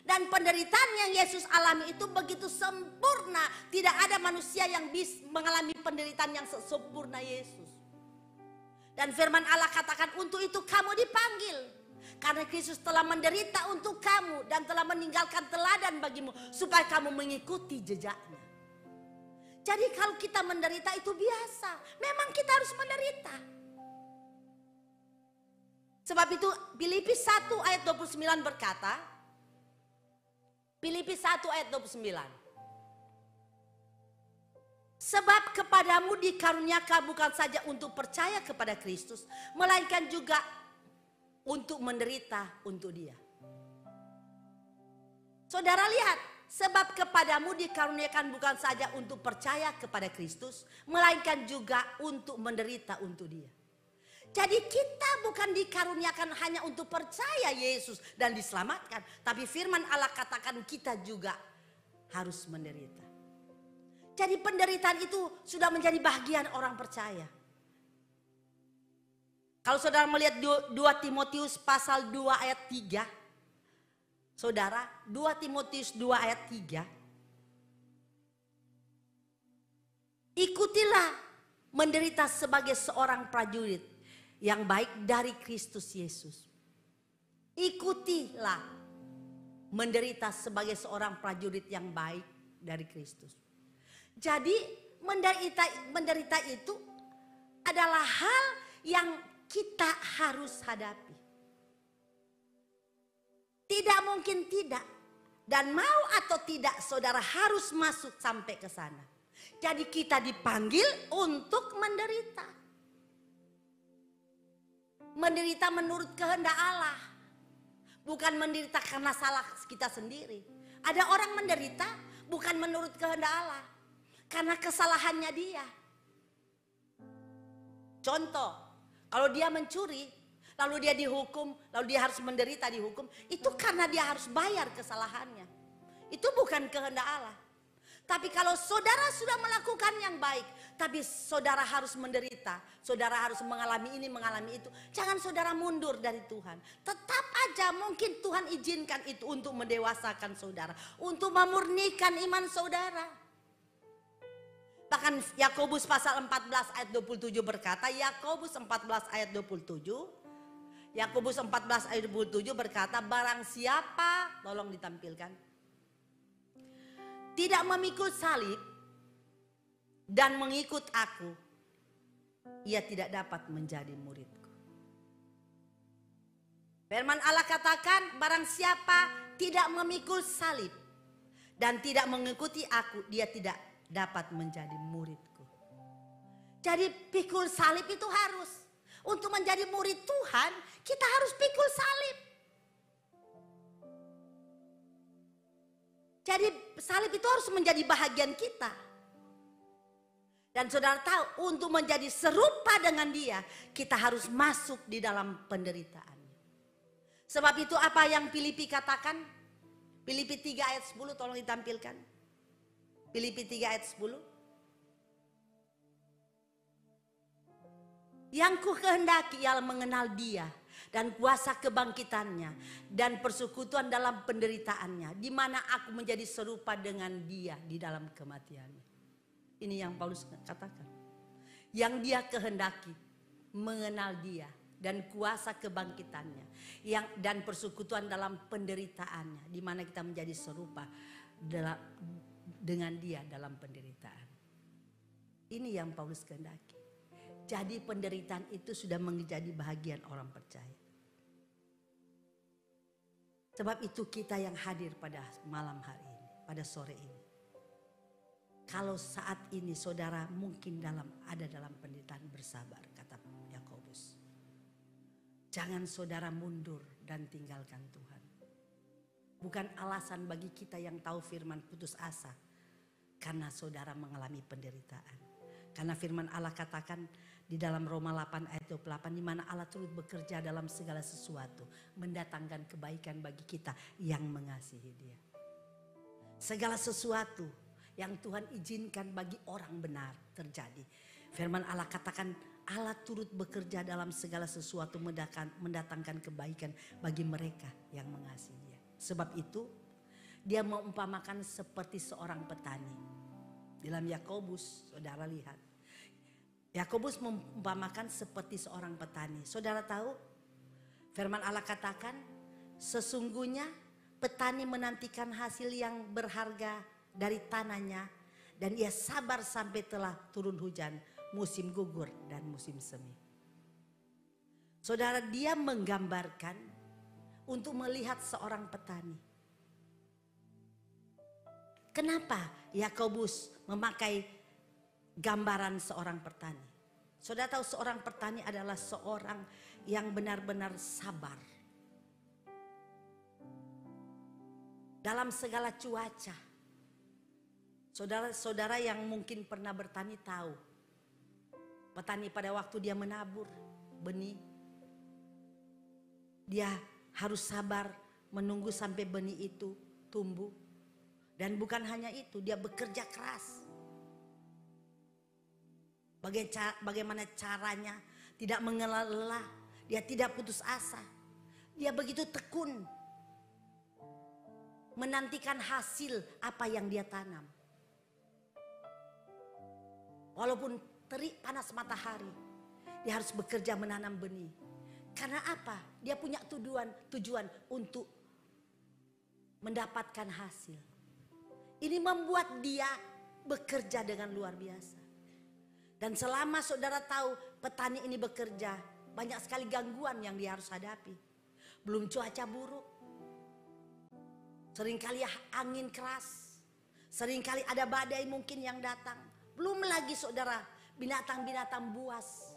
Dan penderitaan yang Yesus alami itu begitu sempurna. Tidak ada manusia yang bisa mengalami penderitaan yang sempurna Yesus. Dan firman Allah katakan untuk itu kamu dipanggil. Karena Kristus telah menderita untuk kamu dan telah meninggalkan teladan bagimu. Supaya kamu mengikuti jejaknya. Jadi kalau kita menderita itu biasa. Memang kita harus menderita. Sebab itu Filipi 1 ayat 29 berkata. Filipi 1 ayat 29. Sebab kepadamu dikaruniakan bukan saja untuk percaya kepada Kristus, melainkan juga untuk menderita untuk dia. Saudara lihat, sebab kepadamu dikaruniakan bukan saja untuk percaya kepada Kristus, melainkan juga untuk menderita untuk dia. Jadi kita bukan dikaruniakan hanya untuk percaya Yesus dan diselamatkan. Tapi firman Allah katakan kita juga harus menderita. Jadi penderitaan itu sudah menjadi bagian orang percaya. Kalau saudara melihat 2 Timotius pasal 2 ayat 3. Saudara 2 Timotius 2 ayat 3. Ikutilah menderita sebagai seorang prajurit yang baik dari Kristus Yesus. Ikutilah menderita sebagai seorang prajurit yang baik dari Kristus. Jadi menderita itu adalah hal yang kita harus hadapi. Tidak mungkin tidak. Dan mau atau tidak saudara harus masuk sampai ke sana. Jadi kita dipanggil untuk menderita. Menderita menurut kehendak Allah. Bukan menderita karena salah kita sendiri. Ada orang menderita bukan menurut kehendak Allah. Karena kesalahannya dia. Contoh, kalau dia mencuri, lalu dia dihukum, lalu dia harus menderita dihukum. Itu karena dia harus bayar kesalahannya. Itu bukan kehendak Allah. Tapi kalau saudara sudah melakukan yang baik, tapi saudara harus menderita, saudara harus mengalami ini, mengalami itu. Jangan saudara mundur dari Tuhan. Tetap aja mungkin Tuhan izinkan itu untuk mendewasakan saudara. Untuk memurnikan iman saudara. Bahkan Yakobus pasal 14 ayat 27 berkata, Yakobus 14 ayat 27. Yakobus 14 ayat 27 berkata, barang siapa, tolong ditampilkan. Tidak memikul salib dan mengikut aku, ia tidak dapat menjadi muridku. Firman Allah katakan, barang siapa tidak memikul salib dan tidak mengikuti aku, dia tidak dapat menjadi muridku. Jadi pikul salib itu harus. Untuk menjadi murid Tuhan, kita harus pikul salib. Jadi salib itu harus menjadi bahagian kita. Dan saudara tahu, untuk menjadi serupa dengan dia, kita harus masuk di dalam penderitaan. Sebab itu apa yang Filipi katakan? Filipi 3 ayat 10 tolong ditampilkan. Filipi 3 ayat 10. Yang ku kehendaki ialah mengenal dia dan kuasa kebangkitannya dan persekutuan dalam penderitaannya, di mana aku menjadi serupa dengan dia di dalam kematiannya. Ini yang Paulus katakan. Yang dia kehendaki, mengenal dia dan kuasa kebangkitannya, dan persekutuan dalam penderitaannya, di mana kita menjadi serupa dengan dia dalam penderitaan. Ini yang Paulus kehendaki. Jadi penderitaan itu sudah menjadi bahagian orang percaya. Sebab itu kita yang hadir pada malam hari ini, pada sore ini. Kalau saat ini saudara mungkin ada dalam penderitaan, bersabar, kata Yakobus. Jangan saudara mundur dan tinggalkan Tuhan. Bukan alasan bagi kita yang tahu firman putus asa, karena saudara mengalami penderitaan. Karena firman Allah katakan di dalam Roma 8 ayat 28, di mana Allah turut bekerja dalam segala sesuatu, mendatangkan kebaikan bagi kita yang mengasihi Dia. Segala sesuatu yang Tuhan izinkan bagi orang benar terjadi. Firman Allah katakan Allah turut bekerja dalam segala sesuatu, mendatangkan kebaikan bagi mereka yang mengasihi Dia. Sebab itu Dia mengumpamakan seperti seorang petani. Dalam Yakobus, saudara lihat. Yakobus mengumpamakan seperti seorang petani. Saudara tahu, firman Allah katakan, sesungguhnya petani menantikan hasil yang berharga dari tanahnya, dan ia sabar sampai telah turun hujan, musim gugur dan musim semi. Saudara, dia menggambarkan untuk melihat seorang petani. Kenapa Yakobus memakai gambaran seorang petani? Saudara tahu, seorang petani adalah seorang yang benar-benar sabar dalam segala cuaca. Saudara-saudara yang mungkin pernah bertani tahu, petani pada waktu dia menabur benih, dia harus sabar menunggu sampai benih itu tumbuh. Dan bukan hanya itu, dia bekerja keras. Bagaimana caranya, tidak mengelah lelah, dia tidak putus asa. Dia begitu tekun menantikan hasil apa yang dia tanam. Walaupun terik panas matahari, dia harus bekerja menanam benih. Karena apa? Dia punya tujuan untuk mendapatkan hasil. Ini membuat dia bekerja dengan luar biasa. Dan selama saudara tahu petani ini bekerja, banyak sekali gangguan yang dia harus hadapi. Belum cuaca buruk, seringkali angin keras, seringkali ada badai mungkin yang datang. Belum lagi saudara, binatang-binatang buas.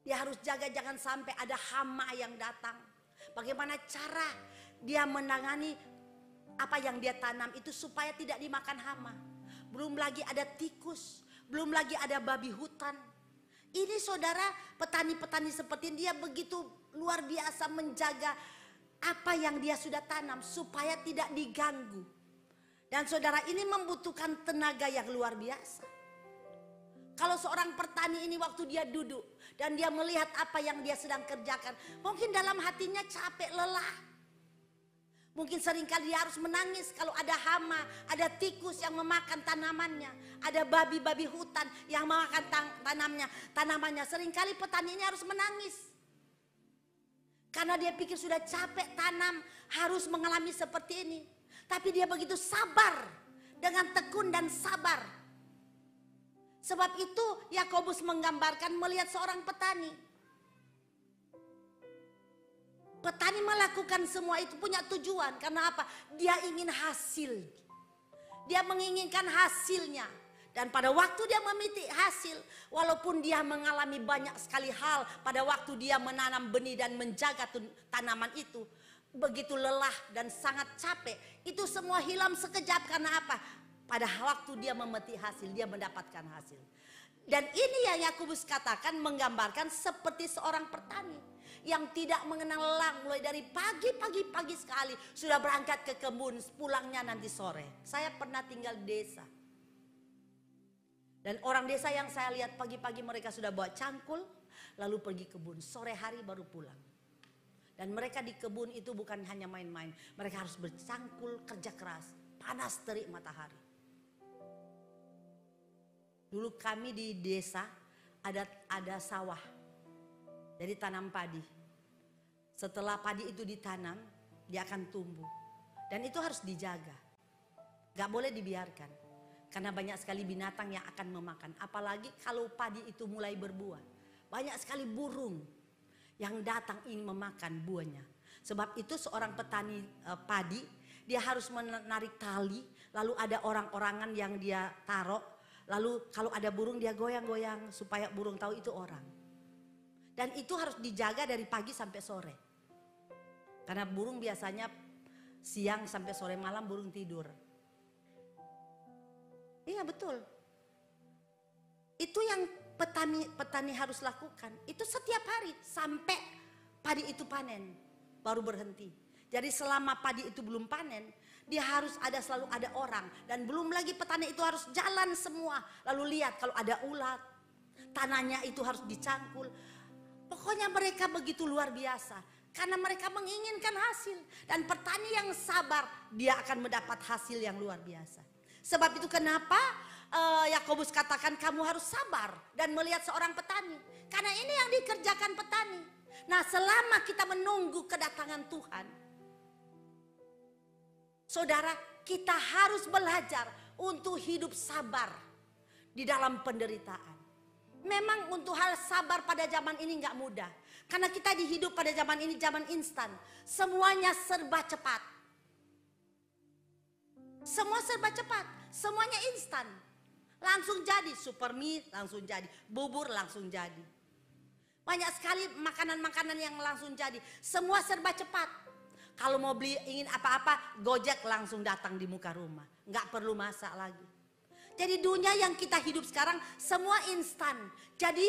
Dia harus jaga jangan sampai ada hama yang datang. Bagaimana cara dia menangani apa yang dia tanam itu supaya tidak dimakan hama. Belum lagi ada tikus, belum lagi ada babi hutan. Ini saudara, petani-petani seperti ini, dia begitu luar biasa menjaga apa yang dia sudah tanam supaya tidak diganggu. Dan saudara, ini membutuhkan tenaga yang luar biasa. Kalau seorang petani ini waktu dia duduk dan dia melihat apa yang dia sedang kerjakan, mungkin dalam hatinya capek, lelah. Mungkin seringkali dia harus menangis kalau ada hama, ada tikus yang memakan tanamannya, ada babi-babi hutan yang memakan tanamannya. Seringkali petani ini harus menangis. Karena dia pikir sudah capek tanam, harus mengalami seperti ini. Tapi dia begitu sabar, dengan tekun dan sabar. Sebab itu Yakobus menggambarkan melihat seorang petani. Petani melakukan semua itu punya tujuan. Karena apa? Dia ingin hasil. Dia menginginkan hasilnya. Dan pada waktu dia memetik hasil, walaupun dia mengalami banyak sekali hal pada waktu dia menanam benih dan menjaga tanaman itu, begitu lelah dan sangat capek, itu semua hilang sekejap. Karena apa? Pada waktu dia memetik hasil, dia mendapatkan hasil. Dan ini yang Yakobus katakan menggambarkan seperti seorang petani yang tidak mengenal lelah, mulai dari pagi sekali sudah berangkat ke kebun, pulangnya nanti sore. Saya pernah tinggal di desa. Dan orang desa yang saya lihat pagi-pagi mereka sudah bawa cangkul, lalu pergi kebun, sore hari baru pulang. Dan mereka di kebun itu bukan hanya main-main, mereka harus bercangkul, kerja keras, panas terik matahari. Dulu kami di desa ada sawah, jadi tanam padi. Setelah padi itu ditanam, dia akan tumbuh. Dan itu harus dijaga, gak boleh dibiarkan. Karena banyak sekali binatang yang akan memakan. Apalagi kalau padi itu mulai berbuah, banyak sekali burung yang datang ingin memakan buahnya. Sebab itu seorang petani padi, dia harus menarik tali, lalu ada orang-orangan yang dia taruh, lalu kalau ada burung dia goyang-goyang supaya burung tahu itu orang. Dan itu harus dijaga dari pagi sampai sore. Karena burung biasanya siang sampai sore malam burung tidur. Iya betul. Itu yang petani harus lakukan. Itu setiap hari sampai padi itu panen baru berhenti. Jadi selama padi itu belum panen, dia harus selalu ada orang. Dan belum lagi petani itu harus jalan semua. Lalu lihat kalau ada ulat, tanahnya itu harus dicangkul. Pokoknya mereka begitu luar biasa. Karena mereka menginginkan hasil. Dan petani yang sabar, dia akan mendapat hasil yang luar biasa. Sebab itu kenapa Yakobus katakan kamu harus sabar dan melihat seorang petani. Karena ini yang dikerjakan petani. Nah, selama kita menunggu kedatangan Tuhan, saudara, kita harus belajar untuk hidup sabar di dalam penderitaan. Memang untuk hal sabar pada zaman ini gak mudah. Karena kita hidup pada zaman ini zaman instan. Semuanya serba cepat. Semua serba cepat. Semuanya instan. Langsung jadi, super mie langsung jadi, bubur langsung jadi. Banyak sekali makanan-makanan yang langsung jadi. Semua serba cepat. Kalau mau beli ingin apa-apa, Gojek langsung datang di muka rumah. Nggak perlu masak lagi. Jadi dunia yang kita hidup sekarang semua instan. Jadi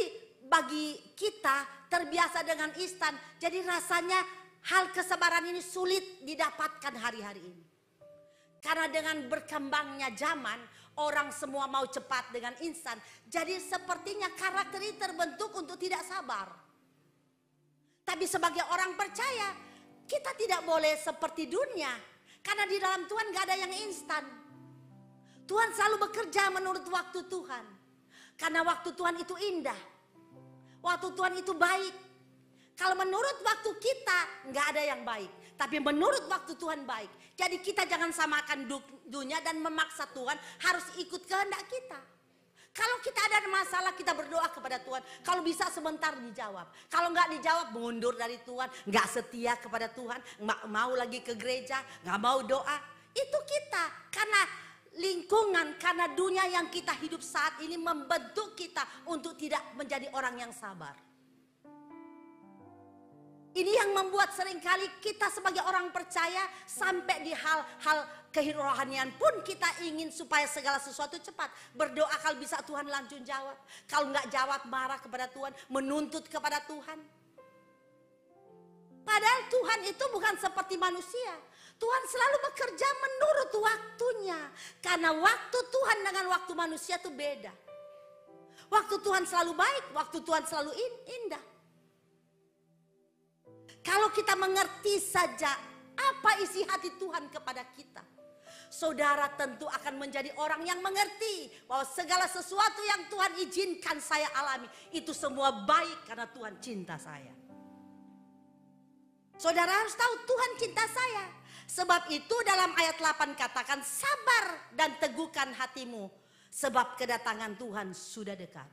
bagi kita terbiasa dengan instan. Jadi rasanya hal kesabaran ini sulit didapatkan hari-hari ini. Karena dengan berkembangnya zaman, orang semua mau cepat dengan instan. Jadi sepertinya karakter ini terbentuk untuk tidak sabar. Tapi sebagai orang percaya, kita tidak boleh seperti dunia. Karena di dalam Tuhan gak ada yang instan. Tuhan selalu bekerja menurut waktu Tuhan. Karena waktu Tuhan itu indah. Waktu Tuhan itu baik. Kalau menurut waktu kita gak ada yang baik. Tapi menurut waktu Tuhan baik. Jadi kita jangan samakan dunia dan memaksa Tuhan harus ikut kehendak kita. Kalau kita ada masalah kita berdoa kepada Tuhan. Kalau bisa sebentar dijawab. Kalau nggak dijawab mundur dari Tuhan. Nggak setia kepada Tuhan. Nggak mau lagi ke gereja. Nggak mau doa. Itu kita. Karena lingkungan, karena dunia yang kita hidup saat ini membentuk kita untuk tidak menjadi orang yang sabar. Ini yang membuat seringkali kita sebagai orang percaya sampai di hal-hal kerohanian pun kita ingin supaya segala sesuatu cepat. Berdoa kalau bisa Tuhan langsung jawab. Kalau nggak jawab marah kepada Tuhan, menuntut kepada Tuhan. Padahal Tuhan itu bukan seperti manusia. Tuhan selalu bekerja menurut waktunya. Karena waktu Tuhan dengan waktu manusia itu beda. Waktu Tuhan selalu baik, waktu Tuhan selalu indah. Kalau kita mengerti saja apa isi hati Tuhan kepada kita, saudara tentu akan menjadi orang yang mengerti bahwa segala sesuatu yang Tuhan izinkan saya alami itu semua baik karena Tuhan cinta saya. Saudara harus tahu Tuhan cinta saya. Sebab itu dalam ayat 8 katakan sabar dan teguhkan hatimu sebab kedatangan Tuhan sudah dekat.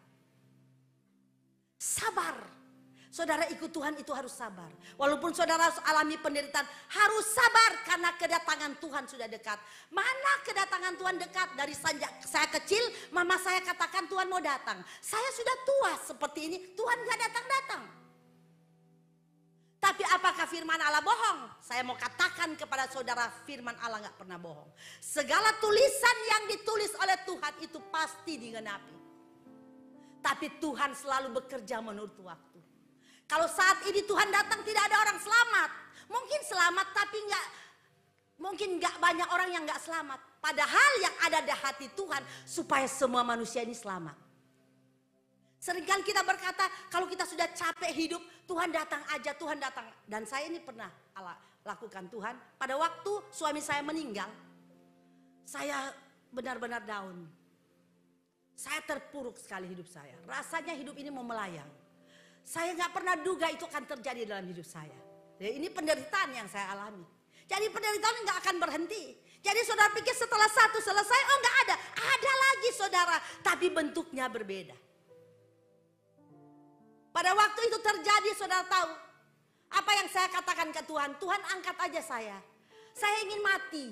Sabar. Saudara ikut Tuhan itu harus sabar. Walaupun saudara harus alami penderitaan, harus sabar karena kedatangan Tuhan sudah dekat. Mana kedatangan Tuhan dekat? Dari sejak saya kecil, mama saya katakan Tuhan mau datang. Saya sudah tua seperti ini, Tuhan gak datang-datang. Tapi Tapi apakah firman Allah bohong? Saya mau katakan kepada saudara, firman Allah gak pernah bohong. Segala tulisan yang ditulis oleh Tuhan itu pasti digenapi. Tapi Tuhan selalu bekerja menurut waktu. Kalau saat ini Tuhan datang tidak ada orang selamat. Mungkin selamat tapi mungkin gak banyak orang yang gak selamat. Padahal yang ada di hati Tuhan supaya semua manusia ini selamat. Seringkali kita berkata kalau kita sudah capek hidup, Tuhan datang aja, Tuhan datang. Dan saya ini pernah lakukan Tuhan. Pada waktu suami saya meninggal, saya benar-benar down. Saya terpuruk sekali hidup saya. Rasanya hidup ini mau melayang. Saya gak pernah duga itu akan terjadi dalam hidup saya. Ya, ini penderitaan yang saya alami. Jadi penderitaan gak akan berhenti. Jadi saudara pikir setelah satu selesai, oh gak ada. Ada lagi saudara, tapi bentuknya berbeda. Pada waktu itu terjadi, saudara tahu apa yang saya katakan ke Tuhan? Tuhan, angkat aja saya. Saya ingin mati.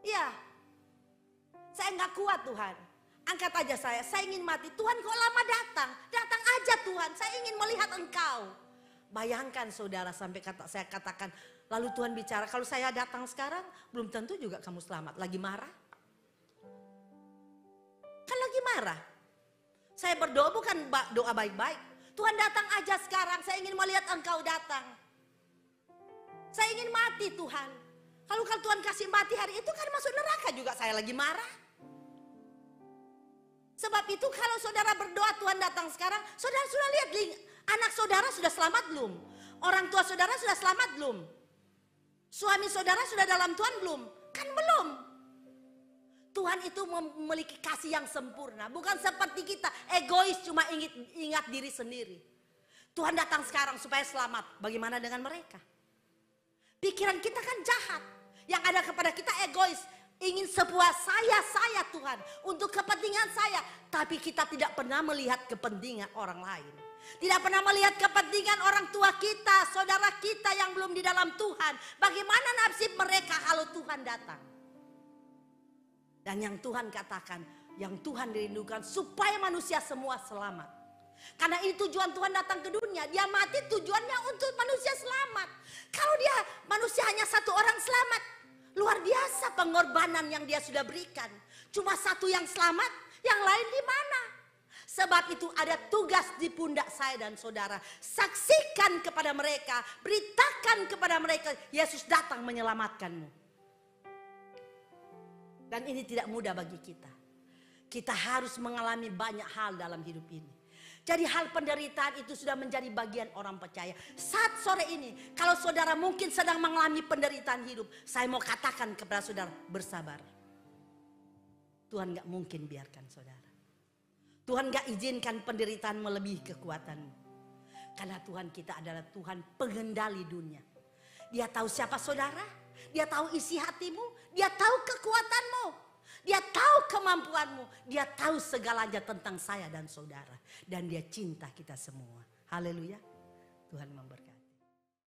Iya. Saya nggak kuat Tuhan. Angkat aja saya. Saya ingin mati. Tuhan kok lama datang? Datang aja Tuhan. Saya ingin melihat Engkau. Bayangkan saudara sampai saya katakan. Lalu Tuhan bicara, kalau saya datang sekarang belum tentu juga kamu selamat. Lagi marah? Kan lagi marah. Saya berdoa bukan doa baik-baik. Tuhan datang aja sekarang, saya ingin melihat Engkau datang. Saya ingin mati Tuhan. Kalau Tuhan kasih mati hari itu kan masuk neraka juga, saya lagi marah. Sebab itu kalau saudara berdoa Tuhan datang sekarang, saudara sudah lihat anak saudara sudah selamat belum? Orang tua saudara sudah selamat belum? Suami saudara sudah dalam Tuhan belum? Kan belum. Tuhan itu memiliki kasih yang sempurna. Bukan seperti kita egois cuma ingat diri sendiri. Tuhan datang sekarang supaya selamat. Bagaimana dengan mereka? Pikiran kita kan jahat. Yang ada kepada kita egois. Ingin sebuah saya Tuhan. Untuk kepentingan saya. Tapi kita tidak pernah melihat kepentingan orang lain. Tidak pernah melihat kepentingan orang tua kita. Saudara kita yang belum di dalam Tuhan. Bagaimana nasib mereka kalau Tuhan datang? Dan yang Tuhan katakan, yang Tuhan rindukan supaya manusia semua selamat. Karena ini tujuan Tuhan datang ke dunia. Dia mati tujuannya untuk manusia selamat. Kalau dia manusia hanya satu orang selamat, luar biasa pengorbanan yang dia sudah berikan. Cuma satu yang selamat, yang lain di mana? Sebab itu ada tugas di pundak saya dan saudara. Saksikan kepada mereka, beritakan kepada mereka, Yesus datang menyelamatkanmu. Dan ini tidak mudah bagi kita. Kita harus mengalami banyak hal dalam hidup ini. Jadi hal penderitaan itu sudah menjadi bagian orang percaya. Saat sore ini, kalau saudara mungkin sedang mengalami penderitaan hidup, saya mau katakan kepada saudara, bersabar. Tuhan gak mungkin biarkan saudara. Tuhan gak izinkan penderitaan melebihi kekuatanmu. Karena Tuhan kita adalah Tuhan pengendali dunia. Dia tahu siapa saudara. Dia tahu isi hatimu, dia tahu kekuatanmu, dia tahu kemampuanmu, dia tahu segalanya tentang saya dan saudara. Dan dia cinta kita semua. Haleluya. Tuhan memberkati.